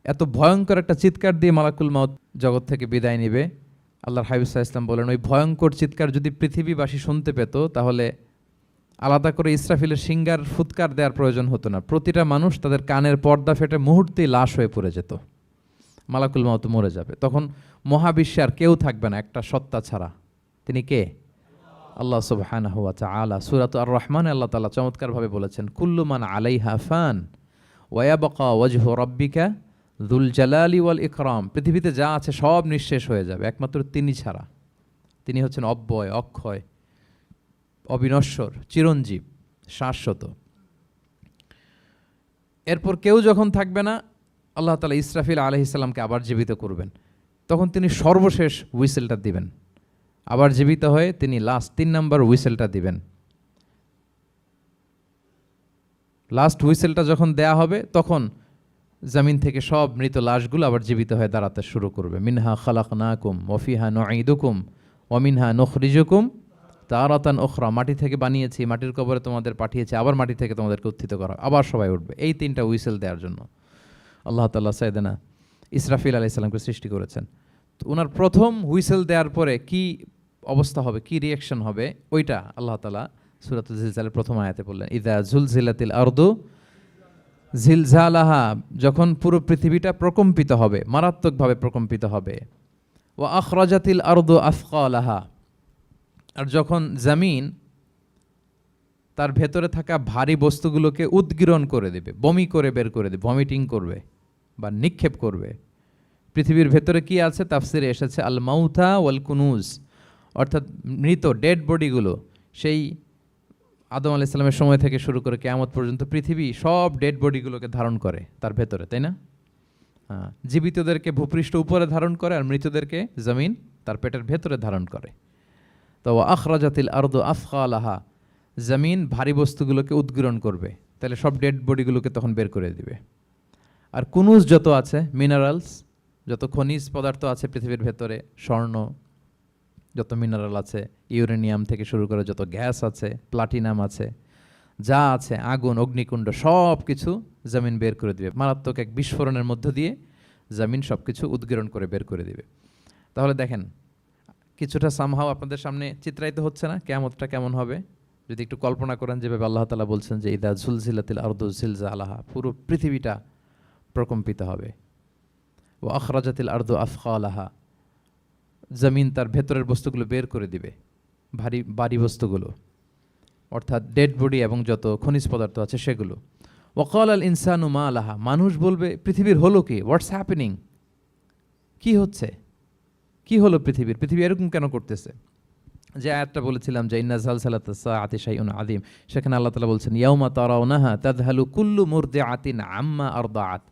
এত ভয়ঙ্কর একটা চিৎকার দিয়ে মালাকুল মাউত জগৎ থেকে বিদায় নিবে। আল্লাহর হাবিব সাল্লাল্লাহু আলাইহি ওয়াসাল্লাম বলেন, ওই ভয়ঙ্কর চিৎকার যদি পৃথিবীবাসী শুনতে পেত তাহলে আলাদা করে ইসরাফিলের সিঙ্গার ফুৎকার দেওয়ার প্রয়োজন হতো না, প্রতিটা মানুষ তাদের কানের পর্দা ফেটে মুহূর্তেই লাশ হয়ে পড়ে যেত। মালাকুল মাউত মরে যাবে, তখন মহাবিশ্বে আর কেউ থাকবে না একটা সত্তা ছাড়া। তিনি কে? আল্লাহ সুবহানাহু ওয়া তাআলা। সূরা আর রহমানে আল্লাহ তাআলা চমৎকারভাবে বলেছেন, কুল্লু মান আলাইহা ফান ওয়া ইয়াবকা ওয়াজহু রাব্বিকা যুল জালালি ওয়াল ইকরাম। পৃথিবীতে যা আছে সব নিঃশেষ হয়ে যাবে একমাত্র তিনি ছাড়া। তিনি হচ্ছেন অব্যয়, অক্ষয়, অবিনশ্বর, চিরঞ্জীব, শাশ্বত। এরপর কেউ যখন থাকবে না, আল্লাহ তাআলা ইসরাফিল আলাইহিস সালামকে আবার জীবিত করবেন, তখন তিনি সর্বশেষ হুইসেলটা দিবেন, আবার জীবিত হয়ে তিনি লাস্ট 3 নম্বর হুইসেলটা দিবেন। লাস্ট হুইসেলটা যখন দেয়া হবে তখন জমিন থেকে সব মৃত লাশগুলো আবার জীবিত হয়ে দাঁড়াতে শুরু করবে। মিনহা খালাকনাকুম ওয়া ফিহা নুঈদুকুম ওয়া মিনহা নুখরিজুকুম তারাতান উখরা, মাটি থেকে বানিয়েছি, মাটির কবরে তোমাদের পাঠিয়েছি, আবার মাটি থেকে তোমাদেরকে উত্থিত করা, আবার সবাই উঠবে। এই 3টা হুইসেল দেওয়ার জন্য আল্লাহ তাআলা সাইয়েদনা ইসরাফিল আলাইহিস সালামকে সৃষ্টি করেছেন। তো ওনার প্রথম হুইসেল দেওয়ার পরে কি অবস্থা হবে, কি রিয়াকশন হবে, ওইটা আল্লাহ তাআলা সূরাতুল জিলজালের প্রথম আয়াতে বললেন, ইযা জুলজিলাতিল আরদু জিলজালাহা, যখন পুরো পৃথিবীটা প্রকম্পিত হবে, মারাত্মকভাবে প্রকম্পিত হবে। ওয়া আখরাজাতিল আরদু আসকালাহা, আর যখন জমিন তার ভেতরে থাকা ভারী বস্তুগুলোকে উদ্গীরণ করে দেবে, বমি করে বের করে দেবে, ভমিটিং করবে বা নিক্ষেপ করবে। পৃথিবীর ভেতরে কি আছে তাফসিরে এসেছে আল মাউথা ওয়াল কুনুজ, অর্থাৎ মৃত ডেড বডিগুলো, সেই আদম আলাইহিস সালামের সময় থেকে শুরু করে কিয়ামত পর্যন্ত পৃথিবী সব ডেড বডিগুলোকে ধারণ করে তার ভেতরে, তাই না? জীবিতদেরকে ভূপৃষ্ঠ উপরে ধারণ করে আর মৃতদেরকে জমিন তার পেটের ভেতরে ধারণ করে। তো আখরাজাতিল আরদু আফখালাহা, জমিন ভারী বস্তুগুলোকে উদ্গীরণ করবে, তাহলে সব ডেড বডিগুলোকে তখন বের করে দিবে। আর কুনুজ যত আছে, মিনারেলস, যত খনিজ পদার্থ আছে পৃথিবীর ভেতরে, স্বর্ণ, যত মিনারেল আছে, ইউরেনিয়াম থেকে শুরু করে যত গ্যাস আছে, প্লাটিনাম আছে, যা আছে, আগুন, অগ্নিকুণ্ড, সব কিছু জমিন বের করে দিবে। মারাত্মক এক বিস্ফোরণের মধ্য দিয়ে জমিন সব কিছু উদ্গীরণ করে বের করে দিবে। তাহলে দেখেন, কিছুটা সামহাও আপনাদের সামনে চিত্রায়িত হচ্ছে না কিয়ামতটা কেমন হবে? যদি একটু কল্পনা করেন যেভাবে আল্লাহ তাআলা বলছেন যে ইদা জুলজিলাতিল আরদু জিলজালাহা, পুরো পৃথিবীটা প্রকম্পিত হবে। ও আখরাজাতিল আরদু আফখালাহা, জমিন তার ভেতরের বস্তুগুলো বের করে দিবে, ভারী বস্তুগুলো, অর্থাৎ ডেড বডি এবং যত খনিজ পদার্থ আছে সেগুলো। ওয়াকাল আল ইনসানু মা লাহা, মানুষ বলবে পৃথিবীর হলো কি, হোয়াটস হ্যাপেনিং, কি হচ্ছে, কি হলো পৃথিবীর, পৃথিবী এরকম কেন করতেছে? যে আয়াতটা বলেছিলাম যে ইন্না জালজালাতাস সাআতি শাইউন আযীম, সেখানে আল্লাহ তাআলা বলছেন ইয়াউমা তারাউনাহা তাযহালু কুল্লু মুরদিআতিন আম্মা আরদাআত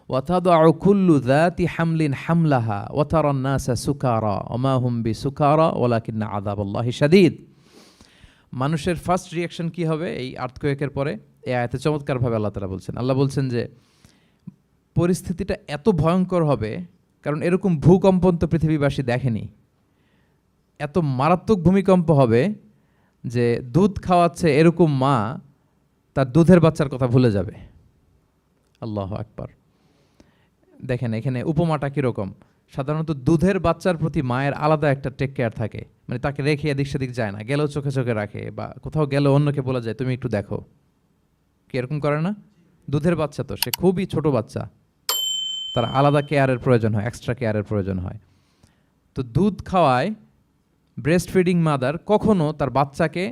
ওয়া তাদউ কুল্লু যাতি হামলিন হামলাহা ওয়া তারান নাসা সুকারা ওয়া মা হুম বিসুকারা ওয়ালাকিন্না আযাবাল্লাহি শাদীদ। মানুষের ফার্স্ট রিয়াকশন কি হবে এই আর্থকোয়েকের পরে? এই আয়াতে চমৎকারভাবে আল্লাহ তাআলা বলছেন। আল্লাহ বলছেন যে পরিস্থিতিটা এত ভয়ঙ্কর হবে, কারণ এরকম ভূকম্পন তো পৃথিবীবাসী দেখেনি। এত মারাত্মক ভূমিকম্প হবে যে দুধ খাওয়াচ্ছে এরকম মা তার দুধের বাচ্চার কথা ভুলে যাবে। আল্লাহু আকবার। দেখেন এখানে উপমাটা কীরকম। সাধারণত দুধের বাচ্চার প্রতি মায়ের আলাদা একটা টেক কেয়ার থাকে, মানে তাকে রেখে এদিক সেদিক যায় না, গেলেও চোখে চোখে রাখে, বা কোথাও গেলেও অন্যকে বলা যায় তুমি একটু দেখো, কি এরকম করে না? দুধের বাচ্চা তো সে খুবই ছোট বাচ্চা, তার আলাদা কেয়ারের প্রয়োজন হয়, এক্সট্রা কেয়ারের প্রয়োজন হয়। তো দুধ খাওয়ায় ব্রেস্ট ফিডিং মাদার কখনো তার বাচ্চাকে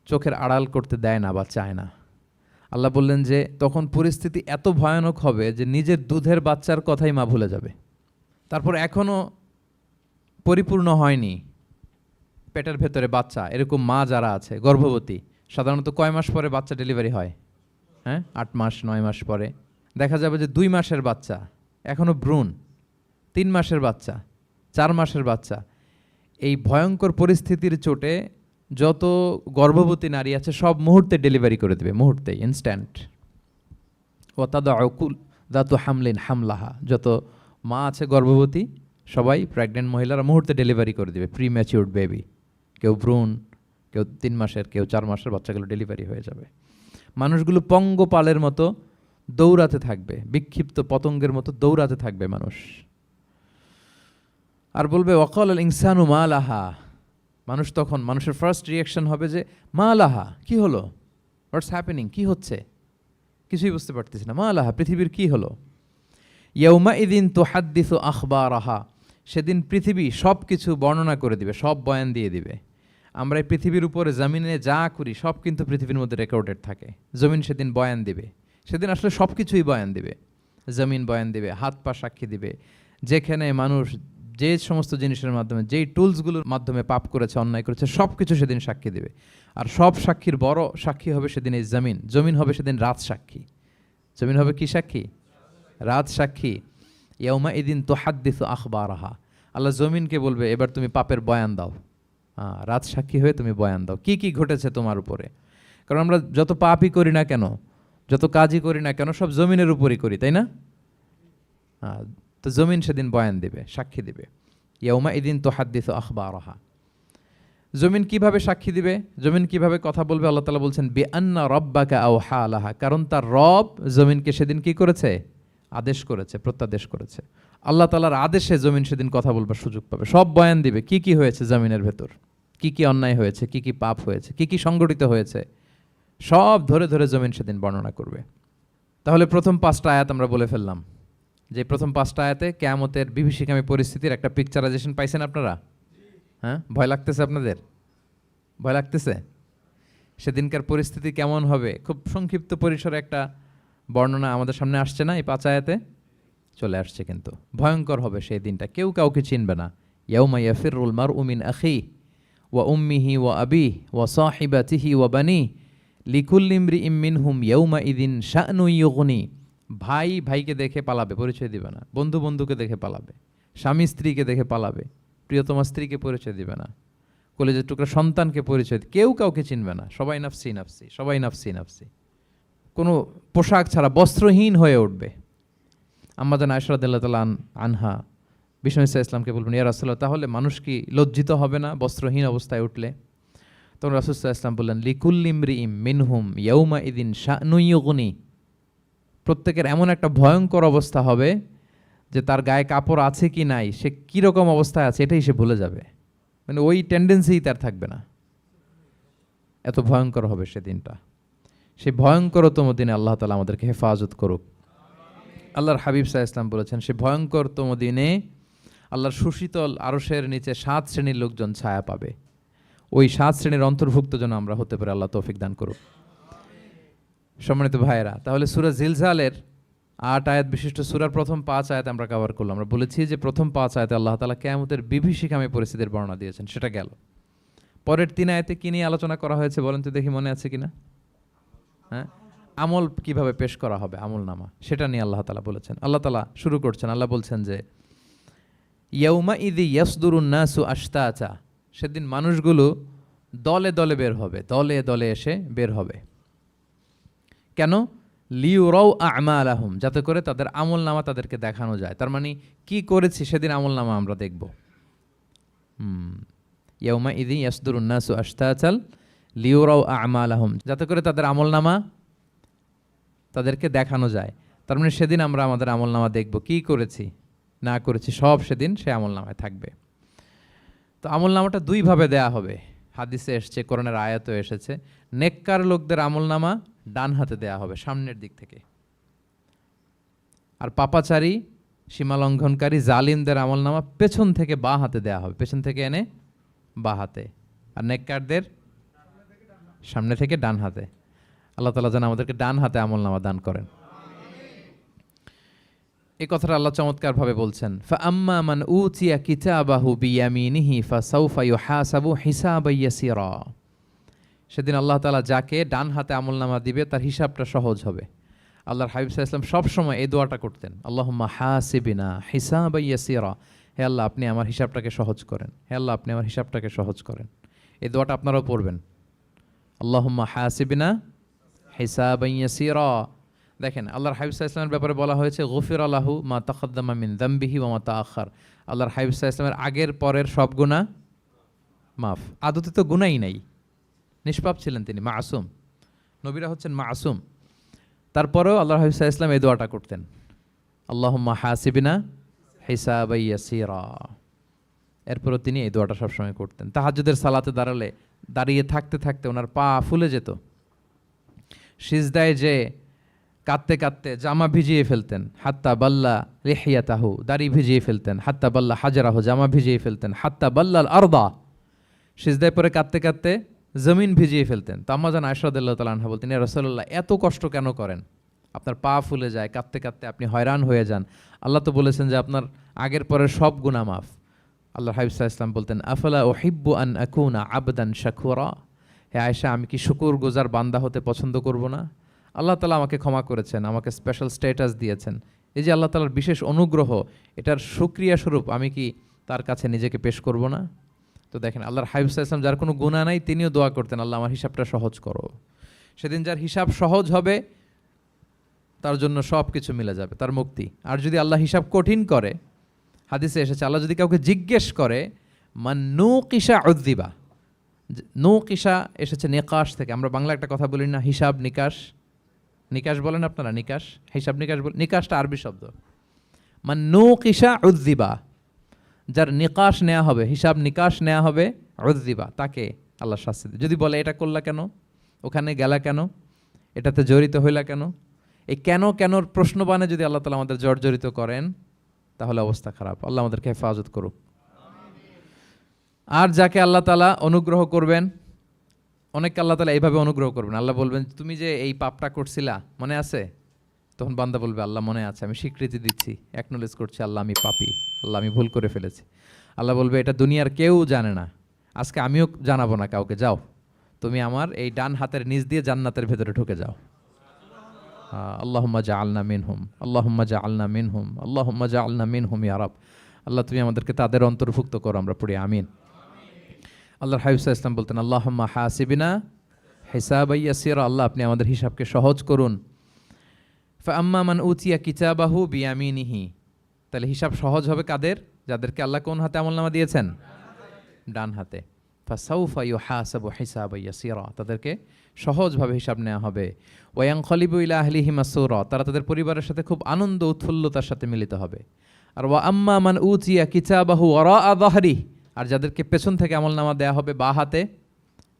চোখের আড়াল করতে দেয় না বা চায় না। আল্লাহ বললেন যে তখন পরিস্থিতি এত ভয়ানক হবে যে নিজের দুধের বাচ্চার কথাই মা ভুলে যাবে। তারপর এখনও পরিপূর্ণ হয়নি পেটের ভেতরে বাচ্চা, এরকম মা যারা আছে গর্ভবতী, সাধারণত কয় মাস পরে বাচ্চা ডেলিভারি হয়? 8 মাস 9 মাস পরে। দেখা যাবে যে 2 মাসের বাচ্চা, এখনও ভ্রূণ, 3 মাসের বাচ্চা, 4 মাসের বাচ্চা। এই ভয়ঙ্কর পরিস্থিতির চোটে যত গর্ভবতী নারী আছে সব মুহূর্তে ডেলিভারি করে দেবে, মুহূর্তে, ইনস্ট্যান্ট। ও তাদাউকুল দাতু হামলিন হামলাহা, যত মা আছে গর্ভবতী সবাই, প্রেগনেন্ট মহিলারা মুহূর্তে ডেলিভারি করে দেবে, প্রি ম্যাচিউরড বেবি, কেউ ভ্রূণ, কেউ 3 মাসের, কেউ 4 মাসের বাচ্চাগুলো ডেলিভারি হয়ে যাবে। মানুষগুলো পঙ্গপালের মতো দৌড়াতে থাকবে, বিক্ষিপ্ত পতঙ্গের মতো দৌড়াতে থাকবে মানুষ। আর বলবে ওয়াকাল আল ইনসানু মা লাহা, মানুষ তখন, মানুষের ফার্স্ট রিয়াকশন হবে যে মা লাহা, কি হলো, হোয়াটস হ্যাপেনিং, কি হচ্ছে, কিছুই বুঝতে পারতেছি না, মা লাহা, পৃথিবীর কি হলো। ইয়াউমা ইদিন তুহাদ্দিসু আখবারাহা, সেদিন পৃথিবী সব কিছু বর্ণনা করে দিবে, সব বয়ান দিয়ে দিবে। আমরা এই পৃথিবীর উপরে জমিনে যা করি সব কিন্তু পৃথিবীর মধ্যে রেকর্ডেড থাকে। জমিন সেদিন বয়ান দিবে, সেদিন আসলে সব কিছুই বয়ান দিবে। জমিন বয়ান দিবে, হাত পা সাক্ষী দিবে, যেখানে মানুষ যে সমস্ত জিনিসের মাধ্যমে, যেই টুলসগুলোর মাধ্যমে পাপ করেছে, অন্যায় করেছে, সব কিছু সেদিন সাক্ষী দিবে। আর সব সাক্ষীর বড় সাক্ষী হবে সেদিন এই জমিন। জমিন হবে সেদিন রাত সাক্ষী। জমিন হবে কি সাক্ষী? রাত সাক্ষী। ইয়াউমা ইদিন তুহাদ্দিসু আখবারাহা, আল্লাহ জমিনকে বলবে এবার তুমি পাপের বয়ান দাও, রাত সাক্ষী হয়ে তুমি বয়ান দাও, কি কি ঘটেছে তোমার উপরে। কারণ আমরা যত পাপই করি না কেন, যত কাজই করি না কেন, সব জমিনের উপরই করি, তাই না? তো জমিন সেদিন বয়ান দিবে, সাক্ষী দিবে। ইয়াউমা ইদিন তুহাদ্দিসু আখবারাহা। জমিন কিভাবে সাক্ষী দিবে, জমিন কিভাবে কথা বলবে? আল্লাহ তাআলা বলছেন বিআন্না রাব্বাকা আওহা লাহা, কারণ তার রব জমিনকে সেদিন কি করেছে? আদেশ করেছে, প্রত্যাদেশ করেছে। আল্লাহ তাআলার আদেশে জমিন সেদিন কথা বলবার সুযোগ পাবে, সব বয়ান দিবে, কি কি হয়েছে জমিনের ভেতর, কি কি অন্যায় হয়েছে, কি কি পাপ হয়েছে, কি কি সংগঠিত হয়েছে, সব ধরে ধরে জমিন সেদিন বর্ণনা করবে। তাহলে প্রথম 5টা আয়াত আমরা বলে ফেললাম, যে প্রথম 5টা আয়াতে কিয়ামতের বিভীষিকামী পরিস্থিতির একটা পিকচারাইজেশন পাইছেন আপনারা? ভয় লাগতেছে আপনাদের? ভয় লাগতেছে? সেদিনকার পরিস্থিতি কেমন হবে খুব সংক্ষিপ্ত পরিসরে একটা বর্ণনা আমাদের সামনে আসছে না? এই 5 আয়াতে চলে আসছে। কিন্তু ভয়ঙ্কর হবে সেই দিনটা, কেউ কাউকে চিনবে না। ইয়াউমা ইয়াফিরুল মারউ মিন আখিহি ওয়া উম্মিহি ওয়া আবিহি ওয়া সাহিবাতিহি ওয়া বানিহি লিকুল্লি ইমরিইম মিনহুম ইয়াউমা ইযিন শা'নুন ইউগনি। ভাই ভাইকে দেখে পালাবে, পরিচয় দিবে না। বন্ধু বন্ধুকে দেখে পালাবে। স্বামী স্ত্রীকে দেখে পালাবে, প্রিয়তমা স্ত্রীকে পরিচয় দিবে না। কলেজের টুকরা সন্তানকে পরিচয়, কেউ কাউকে চিনবে না। সবাই নাফসি নাফসি, সবাই নাফসি নাফসি। কোনো পোশাক ছাড়া বস্ত্রহীন হয়ে উঠবে। আম্মাজান আয়েশা রাদিয়াল্লাহু তাআলা আনহা বিষ্ণু ইসলামকে বলবেন, ইয়া রাসূলুল্লাহ, তাহলে মানুষ কি লজ্জিত হবে না বস্ত্রহীন অবস্থায় উঠলে? তখন রাসূল সাল্লাল্লাহু আলাইহি ওয়াসাল্লাম বললেন, লিকুল্লি ইমরিইম মিনহুম ইয়াউমা ইযিন শা'নুন ইউগনি। প্রত্যেকের এমন একটা ভয়ঙ্কর অবস্থা হবে যে তার গায়ে কাপড় আছে কি নাই, সে কীরকম অবস্থায় আছে এটাই সে ভুলে যাবে। মানে ওই টেন্ডেন্সিই তার থাকবে না। এত ভয়ঙ্কর হবে সেদিনটা। সেই ভয়ঙ্করতম দিনে আল্লাহ তাআলা আমাদেরকে হেফাজত করুক। আল্লাহর হাবিব সাল্লাল্লাহু আলাইহি ওয়াসাল্লাম বলেছেন, সে ভয়ঙ্করতম দিনে আল্লাহর সুশীতল আরশের নিচে 7 শ্রেণীর লোকজন ছায়া পাবে। ওই 7 শ্রেণীর অন্তর্ভুক্ত যেন আমরা হতে পারি, আল্লাহ তৌফিক দান করুক। সম্মানিত ভাইয়েরা, তাহলে সূরা জিলজালের 8 আয়াত বিশিষ্ট সূরার প্রথম 5 আয়াত আমরা কভার করলাম। আমরা বলেছি যে প্রথম 5 আয়াতে আল্লাহ তাআলা কিয়ামতের বিভীষিকাময় পরিস্থিতির বর্ণনা দিয়েছেন, সেটা গেল। পরের 3 আয়াতে কি নিয়ে আলোচনা করা হয়েছে বলেন তো দেখি, মনে আছে কিনা? হ্যাঁ, আমল কিভাবে পেশ করা হবে, আমল নামা, সেটা নিয়ে আল্লাহ তাআলা বলেছেন। আল্লাহ তাআলা শুরু করছেন, আল্লাহ বলছেন যে ইয়াউমা ইযি ইয়াসদুরুন নাসু আশতাতা। সেদিন মানুষগুলো দলে দলে বের হবে, দলে দলে এসে বের হবে। কেন? লিউরাউ আমালাহুম, যাতে করে তাদের আমল নামা তাদেরকে দেখানো যায়। তার মানে কি করেছি সেদিন আমল নামা আমরা দেখব। ইয়াউমা ইযি ইয়াসদুরুন নাসু আশতাতাল লিউরাউ আমালাহুম, যাতে করে তাদের আমল নামা তাদেরকে দেখানো যায়। তার মানে সেদিন আমরা আমাদের আমল নামা দেখব, কি করেছি না করেছি সব সেদিন সে আমল নামায় থাকবে। তো আমল নামাটা 2 ভাবে দেয়া হবে। হাদিসে এসেছে, কোরআনের আয়াতও এসেছে। নেককার লোকদের আমল নামা ডান হাতে দেয়া হবে, সামনের দিক থেকে। আর পাপাচারী, সীমালঙ্ঘনকারী, জালিমদের আমল নামা পেছন থেকে বাঁ হাতে দেয়া হবে, পেছন থেকে এনে বাঁ হাতে। আর নেককারদের সামনে থেকে ডান হাতে। আল্লাহ তাআলা যেন আমাদেরকে ডান হাতে আমল নামা দান করেন। এই কথাটা আল্লাহ চমৎকার ভাবে বলছেন, ফাআম্মা মান উতিয়া কিতাবাহু বিয়ামিনিহি ফাসাউফা ইউহাসাবু হিসাবান ইয়াসীরা। সেদিন আল্লাহ তাআলা যাকে ডান হাতে আমলনামা দিবে তার হিসাবটা সহজ হবে। আল্লাহর হাবিব সাল্লাল্লাহু আলাইহি ওয়াসাল্লাম সব সময় এই দোয়াটা করতেন, আল্লাহুম্মা হাসিবিনা হিসাবান ইয়াসীরা। হে আল্লাহ, আপনি আমার হিসাবটাকে সহজ করেন। হে আল্লাহ, আপনি আমার হিসাবটাকে সহজ করেন। এই দোয়াটা আপনারাও পড়বেন, আল্লাহুম্মা হাসিবিনা হিসাবান ইয়াসীরা। দেখেন, আল্লাহর হাবিব সাল্লাল্লাহু আলাইহি ওয়াসাল্লামের ব্যাপারে বলা হয়েছে গফিরা লাহু মা তাকাদ্দামা মিন যামবিহি ওয়া মা তাআখার। আল্লাহর হাবিব সাল্লাল্লাহু আলাইহি ওয়াসাল্লামের আগের পরের সব গুনাহ মাফ। আদতে তো গুনাহই নাই, নিষ্পাপ ছিলেন তিনি, মাসুম। নবীরা হচ্ছেন মাসুম। তারপরেও আল্লাহর হাবিব সাল্লাল্লাহু আলাইহি ওয়াসাল্লাম এই দোয়াটা করতেন, আল্লাহুম্মা হাসিবিনা হিসাবান ইয়াসীরা। এরপরও তিনি এই দোয়াটা সবসময় করতেন। তাহাজ্জুদের সালাতে দাঁড়িয়ে থাকতে থাকতে ওনার পা ফুলে যেত। সিজদায় যে কাঁদতে কাঁদতে জামা ভিজিয়ে ফেলতেন, হাত্তা বাল্লা লিহিয়াতাহু, দাড়ি ভিজিয়ে ফেলতেন, হাত্তা বাল্লা হাজারাহু, জামা ভিজিয়ে ফেলতেন, হাত্তা বাল্লাল আরদা, সিজদায় পরে কাঁদতে কাঁদতে জমিন ভিজিয়ে ফেলতেন। তো আম্মাজান আয়েশা রাদিয়াল্লাহু তাআলা আনহা বলতেন, ইয়া রাসূলুল্লাহ, এত কষ্ট কেন করেন? আপনার পা ফুলে যায়, কাঁদতে কাঁদতে আপনি হয়রান হয়ে যান। আল্লাহ তো বলেছেন যে আপনার আগের পরের সব গুনাহ মাফ। আল্লাহর হাবিব সাল্লাল্লাহু আলাইহি ওয়াসাল্লাম বলতেন, আফালা উহিব্বু আন আকুনা আবদান শাকুরা। হে আয়েশা, আমি কি শুকরগুজার বান্দা হতে পছন্দ করব না? আল্লাহ তাআলা আমাকে ক্ষমা করেছেন, আমাকে স্পেশাল স্ট্যাটাস দিয়েছেন। এই যে আল্লাহ তাআলার বিশেষ অনুগ্রহ, এটার শুকরিয়া স্বরূপ আমি কি তার কাছে নিজেকে পেশ করব না? তো দেখেন, আল্লাহর হাবিব সাল্লাল্লাহু আলাইহি ওয়াসাল্লাম যার কোনো গুনাহ নাই, তিনিও দোয়া করতেন, আল্লাহ আমার হিসাবটা সহজ করো। সেদিন যার হিসাব সহজ হবে তার জন্য সব কিছু মিলে যাবে, তার মুক্তি। আর যদি আল্লাহ হিসাব কঠিন করে, হাদিসে এসেছে, আল্লাহ যদি কাউকে জিজ্ঞেস করে, মান নুকিশা উযযিবা। নুকিশা এসেছে নিকাশ থেকে। আমরা বাংলা একটা কথা বলি না, হিসাব নিকাশ। নিকাশ বলেন আপনারা? নিকাশ, হিসাব নিকাশ বলেন। নিকাশটা আরবি শব্দ। মান নুকিশা উযযিবা, যার নিকাশ নেওয়া হবে, হিসাব নিকাশ নেওয়া হবে, উযযিবা, তাকে আল্লাহ শাস্তি দেবে। যদি বলে এটা করলা কেন, ওখানে গেলা কেন, এটাতে জড়িত হইলা কেন, এই কেন কেনর প্রশ্নবাণে যদি আল্লাহ তাআলা আমাদের জর্জরিত করেন, তাহলে অবস্থা খারাপ। আল্লাহ আমাদেরকে হেফাজত করুক। আর যাকে আল্লাহ তাআলা অনুগ্রহ করবেন, অনেক আল্লাহ তাআলা এইভাবে অনুগ্রহ করবেন, আল্লাহ বলবেন তুমি যে এই পাপটা করছিলা মনে আছে? তখন বান্দা বলবে আল্লাহ মনে আছে, আমি স্বীকৃতি দিচ্ছি, অ্যাকনোলেজ করছি আল্লাহ আমি পাপী, আল্লাহ আমি ভুল করে ফেলেছি। আল্লাহ বলবে এটা দুনিয়ার কেউ জানে না, আজকে আমিও জানাবো না কাউকে, যাও তুমি আমার এই ডান হাতের নিচ দিয়ে জান্নাতের ভেতরে ঢুকে যাও। আল্লাহুম্মা জাআলনা মিনহুম, আল্লাহুম্মা জাআলনা মিনহুম, আল্লাহুম্মা জাআলনা মিনহুম ইয়া রাব। আল্লাহ তুমি আমাদেরকে তাদের অন্তর্ভুক্ত করো, আমরা পড়ি আমিন। আল্লাহর হাবিব সাল্লাল্লাহু আলাইহি ওয়াসাল্লাম বলতেন আল্লাহুম্মা হাসিবিনা হিসাবান ইয়াসিরা, আল্লাহ আপনি আমাদের হিসাবকে সহজ করুন। ফাআম্মা মান উতিয়া কিতাবাহু বিয়ামিনিহি, তাহলে হিসাব সহজ হবে কাদের? যাদেরকে আল্লাহ কোন হাতে আমলনামা দিয়েছেন? ডান হাতে। ফাসাউফা ইউহাসাবু হিসাবান ইয়াসিরা, তাদেরকে সহজভাবে হিসাব নেওয়া হবে। ওয়ায়ানকালিবু ইলা আহলিহি মাসরুরা, তারা তাদের পরিবারের সাথে খুব আনন্দ উৎফুল্লতার সাথে মিলিত হবে। আর ওয়া আম্মা মান উতিয়া কিতাবাহু ওয়ারাআ যাহরি, আর যাদেরকে পেছন থেকে আমলনামা দেয়া হবে বা হাতে,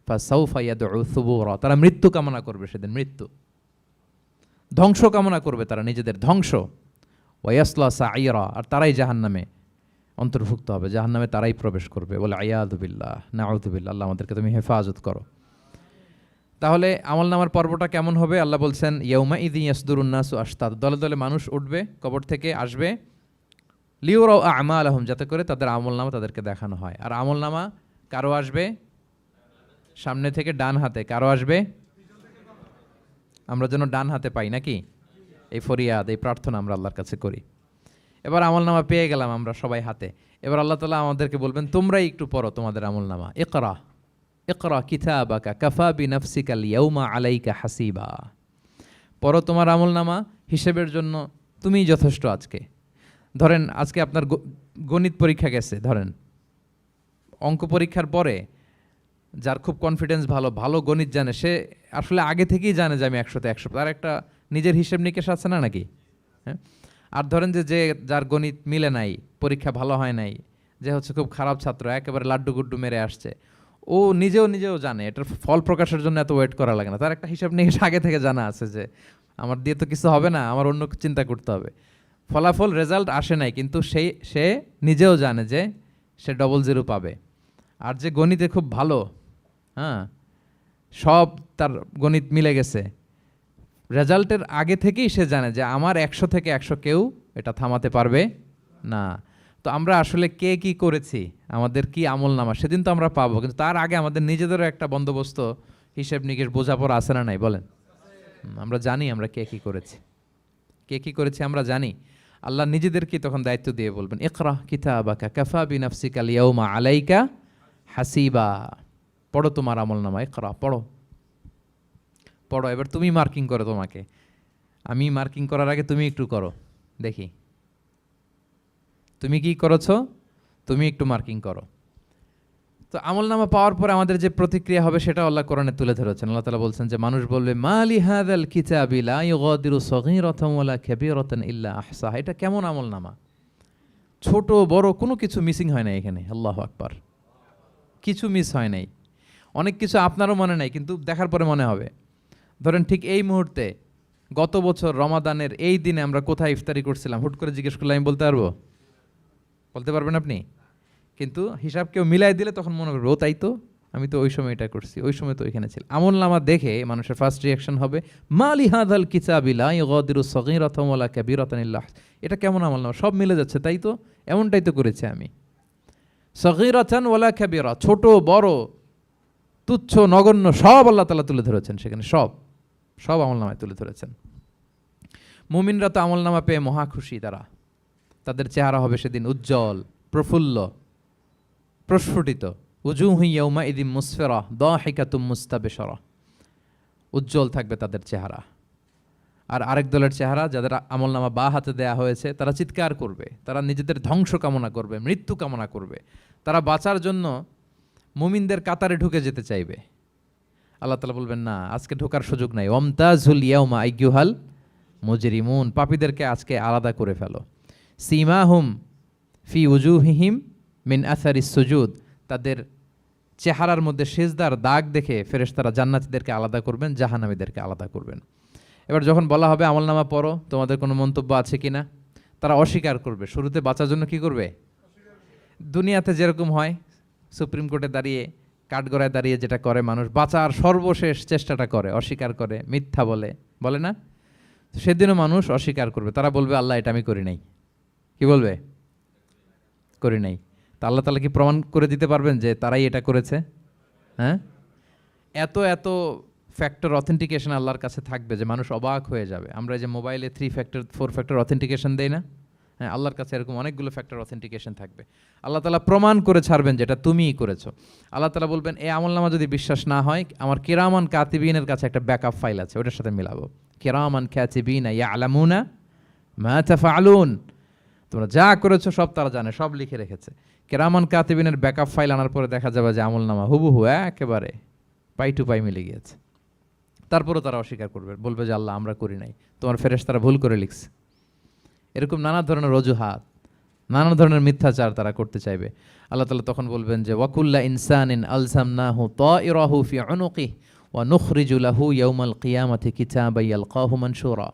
ফাসাউফা ইয়াদউ সুবুরা, তারা মৃত্যু কামনা করবে, সেদিন মৃত্যু, ধ্বংস কামনা করবে, তারা নিজেদের ধ্বংস। ওয়ায়াসলা সাইরা, আর তারাই জাহান্নামে অন্তর্ভুক্ত হবে, জাহান্নামে তারাই প্রবেশ করবে। বলে আয়াযু বিল্লাহ, নাউযু বিল্লাহ, আল্লাহ আমাদেরকে তুমি হেফাজত করো। তাহলে আমলনামার পর্বটা কেমন হবে? আল্লাহ বলছেন ইয়াউমা ইযি ইয়াসদুরুন নাসু আশতাত, দলে দলে মানুষ উঠবে, কবর থেকে আসবে, লিউরাউ আমালাহুম, যাতে করে তাদের আমলনামা তাদেরকে দেখানো হয়। আর আমলনামা কারো আসবে সামনে থেকে ডান হাতে, কারো আসবে, আমরা যেন ডান হাতে পাই নাকি? এই ফরিয়াদ, এই প্রার্থনা আমরা আল্লাহর কাছে করি। এবার আমলনামা পেয়ে গেলাম আমরা সবাই হাতে, এবার আল্লাহ তাআলা আমাদেরকে বলবেন তোমরাই একটু পড়ো তোমাদের আমলনামা। ইকরা ইকরা কিতাবাকা কাফা বিনাফসিকা আল-ইয়াউমা আলাইকা হাসিবা, পড়ো তোমার আমলনামা, হিসেবের জন্য তুমিই যথেষ্ট আজকে। ধরেন আজকে আপনার গণিত পরীক্ষা গেছে, ধরেন অঙ্ক পরীক্ষার পরে যার খুব কনফিডেন্স ভালো, ভালো গণিত জানে, সে আসলে আগে থেকেই জানে যে আমি 100তে 100, তার একটা নিজের হিসেব নিকেশ আছে না নাকি? হ্যাঁ। আর ধরেন যে যার গণিত মিলে নাই, পরীক্ষা ভালো হয় নাই, যে হচ্ছে খুব খারাপ ছাত্র, একেবারে লাড্ডু গুড্ডু মেরে আসছে, ও নিজেও জানে এটার ফল প্রকাশের জন্য এত ওয়েট করা লাগে না, তার একটা হিসাব নিকেশ আগে থেকে জানা আছে যে আমার দিয়ে তো কিছু হবে না, আমার অন্য চিন্তা করতে হবে। ফলাফল রেজাল্ট আসে নাই, কিন্তু সে নিজেও জানে যে সে 00 পাবে। আর যে গণিতে খুব ভালো, হ্যাঁ, সব তার গণিত মিলে গেছে, রেজাল্টের আগে থেকেই সে জানে যে আমার 100 থেকে 100 কেউ এটা থামাতে পারবে না। তো আমরা আসলে কে কি করেছি, আমাদের কি আমলনামা, সেদিন তো আমরা পাবো, কিন্তু তার আগে আমাদের নিজেদেরও একটা বন্দোবস্ত, হিসেব নিকেশ, বোঝাপড়া আছে না নাই বলেন? আমরা জানি আমরা কে কি করেছি আমরা জানি। আল্লাহ নিজেদেরকে তখন দায়িত্ব দিয়ে বলবেন ইকরা কিতাবাকা কাফা বিনাফসিকা আল-ইয়াউমা আলাইকা হাসিবা, পড়ো তোমার আমলনামা, ইকরা পড়ো। এবার তুমি মার্কিং করো, তোমাকে আমি মার্কিং করার আগে তুমি একটু করো দেখি তুমি কি করেছো, তুমি একটু মার্কিং করো। তো আমলনামা পাওয়ার পরে আমাদের যে প্রতিক্রিয়া হবে সেটা আল্লাহ কোরআনে তুলে ধরেছেন। আল্লাহ তাআলা বলছেন যে মানুষ বলবে মালি হাযাল কিতাবি লা ইউগাদিরু সগীরাতান ওয়ালা কাবীরাতান ইল্লা আহসাহা, এটা কেমন আমলনামা, ছোট বড় কোনো কিছু মিসিং হয় না এখানে। আল্লাহু আকবার, কিছু মিস হয় নাই। অনেক কিছু আপনারও মনে নাই, কিন্তু দেখার পরে মনে হবে। ধরেন ঠিক এই মুহূর্তে গত বছর রমাদানের এই দিনে আমরা কোথায় ইফতারি করছিলাম, হুট করে জিজ্ঞেস করলে আমি বলতে পারবো? বলতে পারবেন আপনি? কিন্তু হিসাব কেউ মিলাই দিলে তখন মনে করবে ও তাই তো, আমি তো ওই সময় এটা করছি, ওই সময় তো ওইখানে ছিল। আমলনামা দেখে মানুষের ফার্স্ট রিয়াকশন হবে মালি হাযাল কিতাবি লা ইউগাদিরু সগীরাতান ওয়ালা কাবীরাতান ইল্লা আহসাহা, এটা কেমন আমলনামা, সব মিলে যাচ্ছে, তাই তো, এমনটাই তো করেছি আমি। সগীরাতান ওয়ালা কাবীরা, ছোট বড় তুচ্ছ নগণ্য সব আল্লাহ তাআলা তুলে ধরেছেন সেখানে, সব আমলনামায় তুলে ধরেছেন। মুমিনরা তো আমলনামা পেয়ে মহা খুশি, তাদের চেহারা হবে সেদিন উজ্জ্বল, প্রফুল্ল, প্রস্ফুটিত। উজুহু ইয়াউমাইযিন মুসফিরা দাহিকাতুম মুস্তাবশিরা, উজ্জ্বল থাকবে তাদের চেহারা। আর আরেক দলের চেহারা, যাদের আমলনামা বা হাতে দেয়া হয়েছে, তারা চিৎকার করবে, তারা নিজেদের ধ্বংস কামনা করবে, মৃত্যু কামনা করবে, তারা বাঁচার জন্য মুমিনদের কাতারে ঢুকে যেতে চাইবে। আল্লাহ তাআলা বলবেন না, আজকে ঢোকার সুযোগ নাই। ওয়ামতাজুল ইয়াউমা আইয়ুহাল মুজরিমুন, পাপীদেরকে আজকে আলাদা করে ফেলো। সীমাহুম ফি উজুহিহিম মিন আসারিস সুজুদ, তাদের চেহারার মধ্যে সিজদার দাগ দেখে ফেরেশতারা জান্নাতীদেরকে আলাদা করবেন, জাহান্নামীদেরকে আলাদা করবেন। এবার যখন বলা হবে আমলনামা পড়ো, তোমাদের কোনো মন্তব্য আছে কিনা, তারা অস্বীকার করবে। শুরুতে বাঁচার জন্য কি করবে? দুনিয়াতে যেরকম হয়, সুপ্রিম কোর্টে দাঁড়িয়ে কাঠগড়ায় দাঁড়িয়ে যেটা করে মানুষ, বাঁচার সর্বশেষ চেষ্টাটা করে, অস্বীকার করে, মিথ্যা বলে, বলে না? তো সেদিনও মানুষ অস্বীকার করবে, তারা বলবে আল্লাহ এটা আমি করি নাই। কি বলবে? করি নাই। তা আল্লাহ তাআলা কি প্রমাণ করে দিতে পারবেন যে তারাই এটা করেছে? হ্যাঁ, এত এত ফ্যাক্টর অথেন্টিকেশন আল্লাহর কাছে থাকবে যে মানুষ অবাক হয়ে যাবে। আমরা এই যে মোবাইলে 3 ফ্যাক্টর 4 ফ্যাক্টর অথেন্টিকেশন দেই না? হ্যাঁ, আল্লাহর কাছে এরকম অনেকগুলো ফ্যাক্টর অথেন্টিকেশন থাকবে। আল্লাহ তাআলা প্রমাণ করে ছাড়বেন যেটা তুমিই করেছো। আল্লাহ তাআলা বলবেন এই আমলনামা যদি বিশ্বাস না হয়, আমার কিরামান কাতিবিনের কাছে একটা ব্যাকআপ ফাইল আছে, ওটার সাথে মিলাবো। কিরামান কাতিবিনা ইয়ালামুনা মা তাফআলুন, তোমরা যা করেছো সব তারা জানে, সব লিখে রেখেছে। কিরামান কাতিবিনের ব্যাকআপ ফাইল আনার পরে দেখা যাবে যে আমলনামা হুবহু একেবারে পাই টু পাই মিলে গিয়েছে। তারপরও তারা অস্বীকার করবে, বলবে যে আল্লাহ আমরা করি নাই, তোমার ফেরেশতারা ভুল করে লিখছে। এরকম নানা ধরনের অজুহাত, নানা ধরনের মিথ্যাচার তারা করতে চাইবে। আল্লাহ তাআলা তখন বলবেন যে ওয়াকুল্লা ইনসানিন আলজামনাহু তাইরাহু ফি উনুকিহি ওয়া নুখরিজু লাহু ইয়াউমাল কিয়ামাতি কিতাবান ইয়ালকাহু মানশুরা।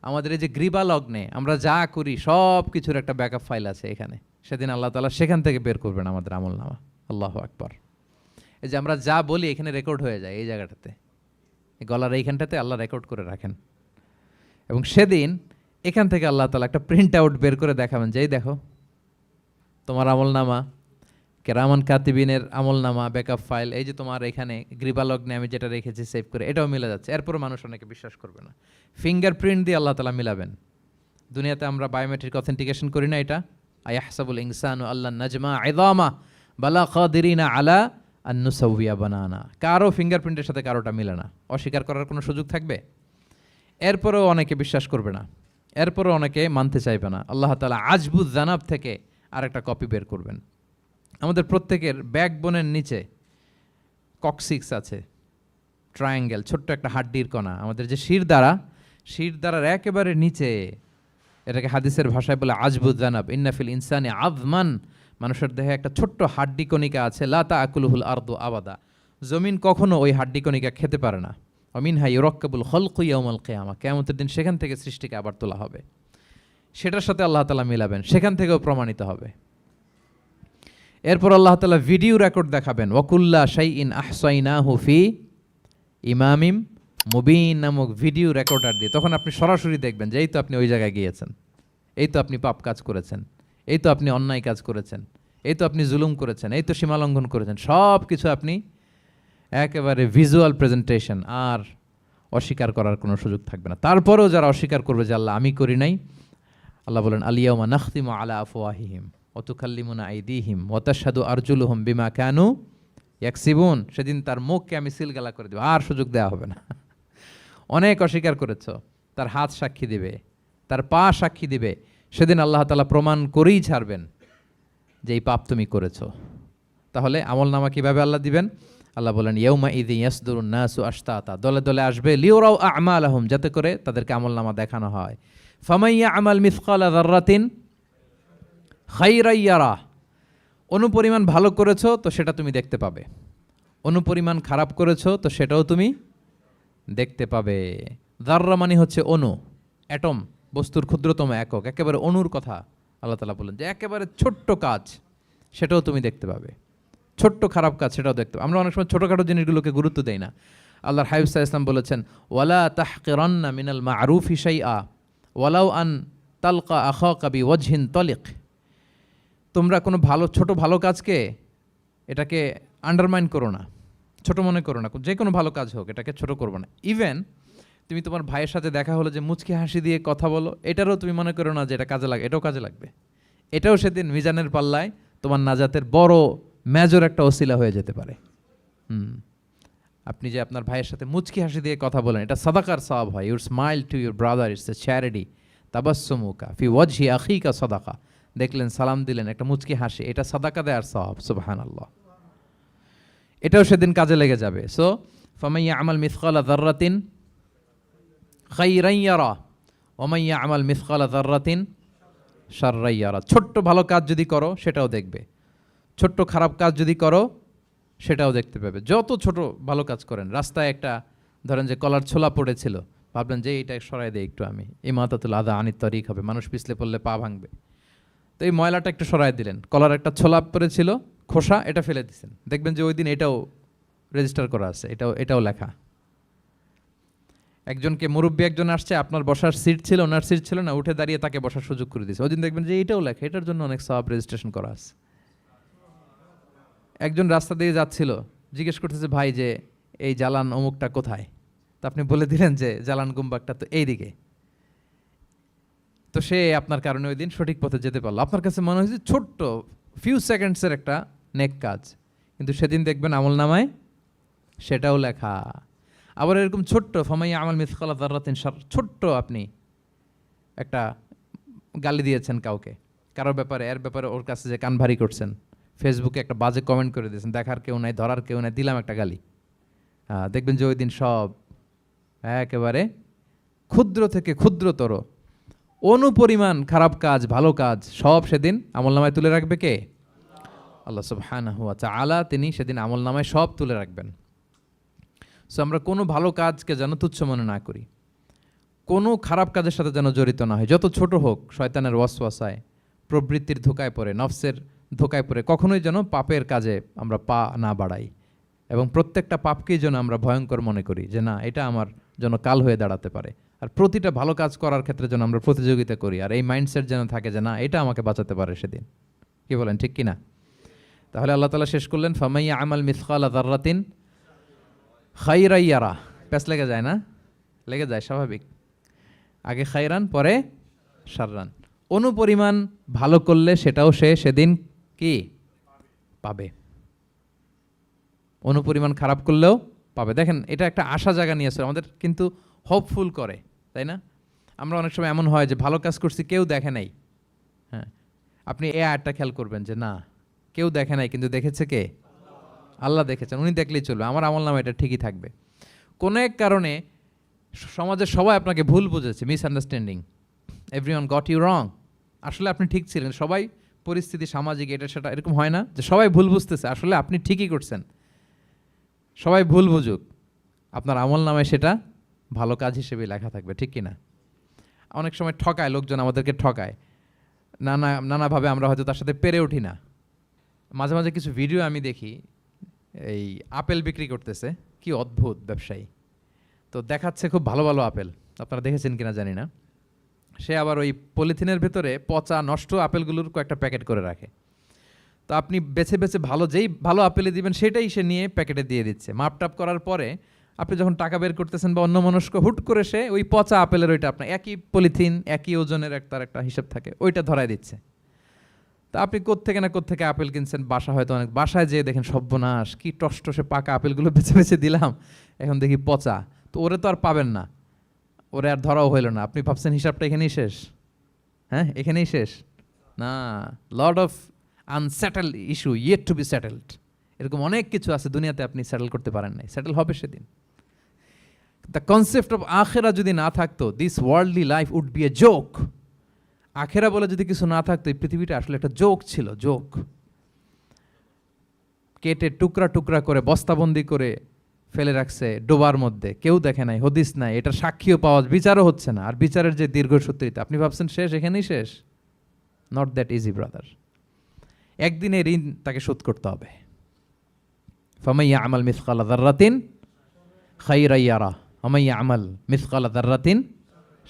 আমাদের এই যে গ্রীবা লগ্নে আমরা যা করি সব কিছুর একটা ব্যাকআপ ফাইল আছে এখানে। সেদিন আল্লাহ তাআলা সেখান থেকে বের করবেন আমাদের আমলনামা। আল্লাহু আকবার। এই যে আমরা যা বলি এখানে রেকর্ড হয়ে যায়, এই জায়গাটাতে, এই গলার এইখানটাতে আল্লাহ রেকর্ড করে রাখেন। এবং সেদিন এখান থেকে আল্লাহ তাআলা একটা প্রিন্ট আউট বের করে দেখাবেন যে এই দেখো তোমার আমলনামা, কেরামান কাতিবিনের আমলনামা ব্যাকআপ ফাইল, এই যে তোমার এখানে গ্রীবালগ্নে আমি যেটা রেখেছি সেভ করে, এটাও মিলে যাচ্ছে। এরপর মানুষ অনেকে বিশ্বাস করবে না। ফিঙ্গারপ্রিন্ট দিয়ে আল্লাহ তাআলা মিলাবেন। দুনিয়াতে আমরা বায়োমেট্রিক অথেন্টিকেশন করি না, এটা আয়াহসাবুল ইনসানু আল্লাহ নাজমা ইযামা বালা কাদিরিনা আলা আন নুসাউইয়া বানানা। কারো ফিঙ্গারপ্রিন্টের সাথে কারোটা মিলে না, অস্বীকার করার কোনো সুযোগ থাকবে? এরপরেও অনেকে বিশ্বাস করবে না, এরপরেও অনেকে মানতে চাইবে না। আল্লাহ তাআলা আজবুজ জানাব থেকে আরেকটা কপি বের করবেন। আমাদের প্রত্যেকের ব্যাকবোনের নিচে কক্সিক্স আছে, ট্রায়াঙ্গেল, ছোট্ট একটা হাড্ডির কণা, আমাদের যে শিরদাঁড়ার একেবারে নিচে, এটাকে হাদিসের ভাষায় বলে আজবুজ জানাব। ইন্নাফিল ইনসানি আযমান, মানুষের দেহে একটা ছোট্ট হাড্ডি কণিকা আছে, লা তাআকুলুহুল আরদু আবাদা, জমিন কখনো ওই হাড্ডি কণিকা খেতে পারে না। অমিনহা ইউরাক্কাবুল খালকু ইয়াউমাল কিয়ামা, কিয়ামতের দিন সেখান থেকে সৃষ্টিকে আবার তোলা হবে। সেটার সাথে আল্লাহ তাআলা মিলাবেন, সেখান থেকেও প্রমাণিত হবে। এরপর আল্লাহ তাআলা ভিডিও রেকর্ড দেখাবেন। ওয়াকুল্লা শাইইন আহসাইনাহু ফি ইমামিম মুবিন নামক ভিডিও রেকর্ডার দিয়ে, তখন আপনি সরাসরি দেখবেন যে এই তো আপনি ওই জায়গায় গিয়েছেন, এই তো আপনি পাপ কাজ করেছেন, এই তো আপনি অন্যায় কাজ করেছেন, এই তো আপনি জুলুম করেছেন, এই তো সীমালঙ্ঘন করেছেন, সব কিছু আপনি একেবারে ভিজুয়াল প্রেজেন্টেশন, আর অস্বীকার করার কোনো সুযোগ থাকবে না। তারপরেও যারা অস্বীকার করবে যে আল্লাহ আমি করি নাই, আল্লাহ বলেন আলিয়াউমা নাখতিমু আলা আফওয়াহিহিম ওয়া তুকাল্লিমুনা আইদিহিম ওয়া তাশহাদু আরজুলুহুম বিমা কানু ইয়াকসিবুন। সেদিন তার মুখকে আমি সিলগালা করে দেব, আর সুযোগ দেওয়া হবে না। অনেক অস্বীকার করেছো, তার হাত সাক্ষী দিবে, তার পা সাক্ষী দিবে। সেদিন আল্লাহ তাআলা প্রমাণ করেই ছাড়বেন যে এই পাপ তুমি করেছো। তাহলে আমলনামা কিভাবে আল্লাহ দিবেন? আল্লাহ বলেন ইয়াউমা ইযি ইয়াসদুরুন নাসু আশতাতা, দলে দলে আসবে, লিউরাউ আমালাহুম, যাতে করে তাদেরকে আমলনামা দেখানো হয়। ফামান ইয়ামাল মিসকালা যাররাতিন খাইরান ইয়ারা, অনুপরিমাণ ভালো করেছো তো সেটা তুমি দেখতে পাবে, অনুপরিমাণ খারাপ করেছো তো সেটাও তুমি দেখতে পাবে। যাররা মানে হচ্ছে অণু, অ্যাটম, বস্তুর ক্ষুদ্রতম একক, একেবারে অণুর কথা আল্লাহ তাআলা বলেন যে একেবারে ছোট্ট কাজ সেটাও তুমি দেখতে পাবে, ছোট্ট খারাপ কাজ সেটাও দেখতে পাবে। আমরা অনেক সময় ছোটোখাটো জিনিসগুলোকে গুরুত্ব দেই না। আল্লাহর হাবিব সাল্লাল্লাহু আলাইহি ওয়াসাল্লাম বলেছেন ওয়ালা তাহকিরান্না মিনাল মা'রুফি শাইআ ওয়ালাউ আন তালকা আখাকা বিওয়াজহিন তালিক, তোমরা কোনো ছোট ভালো কাজকে এটাকে আন্ডারমাইন করো না, ছোট মনে করো না। যে কোনো ভালো কাজ হোক এটাকে ছোট করবো না। ইভেন তুমি তোমার ভাইয়ের সাথে দেখা হলো যে মুচকি হাসি দিয়ে কথা বলো, এটারও তুমি মনে করো না যে এটা কাজে লাগে, এটাও কাজে লাগবে। এটাও সেদিন মিজানের পাল্লায় তোমার নাজাতের বড় মেজর একটা ওসিলা হয়ে যেতে পারে। আপনি যে আপনার ভাইয়ের সাথে মুচকি হাসি দিয়ে কথা বলেন, এটা সাদাকার সওয়াব হয়। Your smile to your brother, it's a charity. তাবাসসুমুকা ফি ওয়াজহি আখিকা সাদাকা, দেখলেন সালাম দিলেন, একটা মুচকি হাসি, এটা সাদাকা দেয়ার সওয়াব। সুবহানাল্লাহ, এটাও সেদিন কাজে লেগে যাবে। সো ফামান ইয়ামাল মিসকালা যাররাতিন খাইরান ইয়ারা ওয়া মান ইয়ামাল মিসকালা যাররাতিন শাররান ইয়ারা, ছোট্ট ভালো কাজ যদি করো সেটাও দেখবে, ছোট্ট খারাপ কাজ যদি করো সেটাও দেখতে পাবে। যত ছোট ভালো কাজ করেন, রাস্তায় একটা ধরেন যে কলার ছোলা পড়েছিল, ভাবলেন যে এইটা সরাই দেয় একটু, আমি ইমাতাতুল আদা আনিত তরিক হবে, মানুষ পিছলে পড়লে পা ভাঙবে, তো এই ময়লাটা একটু সরাই দিলেন। কলার একটা ছোলা পড়েছিল, খোসা এটা ফেলে দিচ্ছেন, দেখবেন যে ওই দিন এটাও রেজিস্টার করা আছে, এটাও লেখা। একজনকে মুরব্বী একজন আসছে, আপনার বসার সিট ছিল, ওনার সিট ছিল না, উঠে দাঁড়িয়ে তাকে বসার সুযোগ করে দিয়েছে, ওই দিন দেখবেন যে এটাও লেখা, এটার জন্য অনেক সওয়াব রেজিস্ট্রেশন করা আছে। একজন রাস্তা দিয়ে যাচ্ছিল, জিজ্ঞেস করতেছে ভাই যে এই জালান অমুকটা কোথায়, তো আপনি বলে দিলেন যে জালান গুম্বাকটা তো এইদিকে, তো সে আপনার কারণে ওই দিন সঠিক পথে যেতে পারলো। আপনার কাছে মনে হয়েছে ছোট্ট ফিউ সেকেন্ডসের একটা নেক কাজ, কিন্তু সেদিন দেখবেন আমল নামায় সেটাও লেখা। আবার এরকম ছোট্ট ফামাইয়া আমাল মিসকালা যাররাতিন শার, ছোট্ট আপনি একটা গালি দিয়েছেন কাউকে, কারোর ব্যাপারে, এর ব্যাপারে ওর কাছে যে কান ভারী করছেন, ফেসবুকে একটা বাজে কমেন্ট করে দিয়েছেন, দেখার কেউ নাই, ধরার কেউ নাই, দিলাম একটা গালি, দেখবেন যে ওই দিন সব একেবারে ক্ষুদ্র থেকে ক্ষুদ্রতর অনুপরিমাণ খারাপ কাজ, ভালো কাজ সব সেদিন আমলনামায় তুলে রাখবে কে? আল্লাহ সুবহানাহু ওয়া তাআলা, তিনি সেদিন আমলনামায় সব তুলে রাখবেন। সো আমরা কোনো ভালো কাজকে যেন তুচ্ছ মনে না করি, কোনো খারাপ কাজের সাথে যেন জড়িত না হয়, যত ছোট হোক। শয়তানের ওয়াসওয়াসায়, প্রবৃত্তির ধোকায় পড়ে, নফসের ধোকায় পড়ে কখনোই যেন পাপের কাজে আমরা পা না বাড়াই, এবং প্রত্যেকটা পাপকেই যেন আমরা ভয়ঙ্কর মনে করি যে না, এটা আমার জন্য কাল হয়ে দাঁড়াতে পারে। আর প্রতিটা ভালো কাজ করার ক্ষেত্রে যেন আমরা প্রতিযোগিতা করি, আর এই মাইন্ডসেট যেন থাকে যে না, এটা আমাকে বাঁচাতে পারে সেদিন। কি বলেন, ঠিক কি না? তাহলে আল্লাহ তাআলা শেষ করলেন ফামাইয়া আমাল মিসকালা যাররাতিন খাইরান ইয়ারা। প্যাস লেগে যায় না? লেগে যায়, স্বাভাবিক। আগে খাইরান, পরে শাররান। অনুপরিমাণ ভালো করলে সেটাও সে সেদিন কি পাবে, অনুপরিমাণ খারাপ করলেও পাবে। দেখেন, এটা একটা আশা জায়গা নিয়েছে আমাদের, কিন্তু হোপফুল করে, তাই না? আমরা অনেক সময় এমন হয় যে ভালো কাজ করছি, কেউ দেখে নাই। হ্যাঁ, আপনি এই আয়াতটা খেয়াল করবেন যে না, কেউ দেখে নাই, কিন্তু দেখেছে কে? আল্লাহ দেখেছেন, উনি দেখলেই চলবে, আমার আমলনামা এটা ঠিকই থাকবে। কোনো এক কারণে সমাজের সবাই আপনাকে ভুল বুঝেছে, misunderstanding, everyone got you wrong, আসলে আপনি ঠিক ছিলেন। সবাই পরিস্থিতি, সামাজিক, এটা সেটা, এরকম হয় না যে সবাই ভুল বুঝতেছে, আসলে আপনি ঠিকই করছেন। সবাই ভুল বুঝুক, আপনার আমলনামায় সেটা ভালো কাজ হিসেবে লেখা থাকবে, ঠিক কিনা? অনেক সময় ঠকায় লোকজন, আমাদেরকে ঠকায় নানাভাবে, আমরা হয়তো তার সাথে পেরে উঠি না। মাঝে মাঝে কিছু ভিডিও আমি দেখি, এই আপেল বিক্রি করতেছে, কি অদ্ভুত ব্যবসায়ী, তো দেখাচ্ছে খুব ভালো ভালো আপেল, আপনারা দেখেছেন কিনা জানি না। সে আবার ওই পলিথিনের ভেতরে পচা নষ্ট আপেলগুলোর কয়েকটা প্যাকেট করে রাখে, তো আপনি বেছে বেছে যেই ভালো আপেলে দিবেন সেটাই সে নিয়ে প্যাকেটে দিয়ে দিচ্ছে। মাপটাপ করার পরে আপনি যখন টাকা বের করতেছেন বা অন্যমনস্ক, হুট করে সে ওই পচা আপেলের ওইটা, আপনার একই পলিথিন, একই ওজনের তার একটা হিসাব থাকে, ওইটা ধরায় দিচ্ছে। তা আপনি কোত্থেকে আপেল কিনছেন, হয়তো অনেক, বাসায় যেয়ে দেখেন সর্বনাশ, কি টসটসে পাকা আপেলগুলো বেছে বেছে দিলাম, এখন দেখি পচা, তো ওরে তো আর পাবেন না, ওরে আর ধরাও হইল না। আপনি ভাবছেন হিসাবটা এখানেই শেষ? হ্যাঁ, এখানেই শেষ না, lot of unsettled issue yet to be settled. এরকম অনেক কিছু আছে দুনিয়াতে আপনি সেটেল করতে পারেন নাই, সেটেল হবে সেদিন। দ্য কনসেপ্ট অফ আখেরা যদি না থাকতো, this worldly life would be a joke. আখেরা বলে যদি কিছু না থাকতো, এই পৃথিবীটা আসলে একটা জোক ছিল, জোক। কেটে টুকরা টুকরা করে বস্তাবন্দি করে ফেলে রাখছে ডোবার মধ্যে, কেউ দেখে নাই, হদিস নাই, এটার সাক্ষীও পাওয়া, বিচারও হচ্ছে না। আর বিচারের যে দীর্ঘসূত্রিতা, আপনি ভাবছেন শেষ, এখানেই শেষ? Not that easy brother. একদিনে ঋণ তাকে শোধ করতে হবে। ফামাইয়া আমাল মিসকালা যাররাতিন খাইরান ইয়ারা ওমাইয়া আমাল মিসকালা যাররাতিন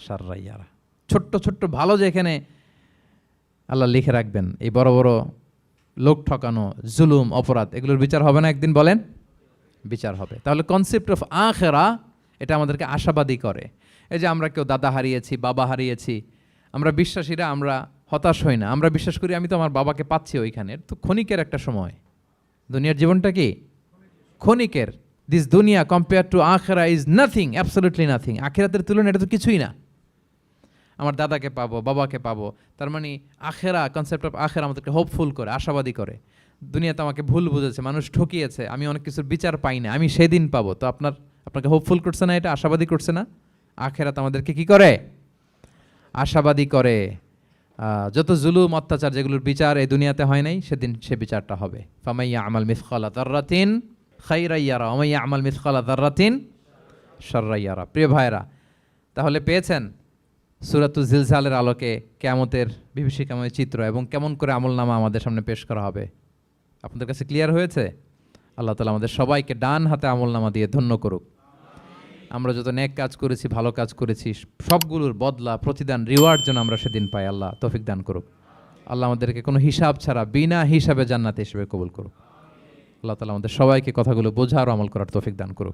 শাররান ইয়ারা। ছোট্ট ছোট্ট ভালো যেখানে আল্লাহ লিখে রাখবেন, এই বড় বড় লোক ঠকানো, জুলুম, অপরাধ, এগুলোর বিচার হবে না একদিন? বলেন, বিচার হবে। তাহলে কনসেপ্ট অফ আখেরা, এটা আমাদেরকে আশাবাদী করে। এই যে আমরা কেউ দাদা হারিয়েছি, বাবা হারিয়েছি, আমরা বিশ্বাসীরা আমরা হতাশ হই না, আমরা বিশ্বাস করি আমি তো আমার বাবাকে পাচ্ছি ওইখানে, তো ক্ষণিকের একটা সময়। দুনিয়ার জীবনটা কি ক্ষণিকের। দিস দুনিয়া কম্পেয়ার টু আখেরা ইজ নাথিং, অ্যাবসলিউটলি নাথিং। আখেরাতের তুলনায় এটা তো কিছুই না। আমার দাদাকে পাবো, বাবাকে পাবো, তার মানে আখেরা, কনসেপ্ট অফ আখেরা আমাদেরকে হোপফুল করে, আশাবাদী করে। দুনিয়াতে আমাকে ভুল বুঝেছে, মানুষ ঠকিয়েছে, আমি অনেক কিছুর বিচার পাই না, আমি সেদিন পাবো, তো আপনাকে হোপফুল করছে না, এটা আশাবাদী করছে না? আখেরাত আমাদেরকে কি করে? আশাবাদী করে। যত জুলুম, অত্যাচার, যেগুলোর বিচার এই দুনিয়াতে হয় নাই, সেদিন সে বিচারটা হবে। ফামাইয়া আমাল মিসকালা যাররাতিন খাইরান ইয়ারা ওমাইয়া আমাল মিসকালা যাররাতিন শাররান ইয়ারা। প্রিয় ভাইরা, তাহলে পেয়েছেন সূরাতুজ জিলজালের আলোকে কিয়ামতের বিভীষিকাময় চিত্র, এবং কেমন করে আমলনামা আমাদের সামনে পেশ করা হবে। আপনাদের কাছে ক্লিয়ার হয়েছে? আল্লাহ তাআলা আমাদের সবাইকে ডান হাতে আমলনামা দিয়ে ধন্য করুক। আমরা যত নেক কাজ করেছি, ভালো কাজ করেছি, সবগুলোর বদলা, প্রতিদান, রিওয়ার্ড যেন আমরা সেদিন পাই। আল্লাহ তৌফিক দান করুক। আল্লাহ আমাদেরকে কোনো হিসাব ছাড়া বিনা হিসাবে জান্নাতে হিসেবে কবুল করুক। আল্লাহ তাআলা আমাদের সবাইকে কথাগুলো বোঝার ও আমল করার তৌফিক দান করুক।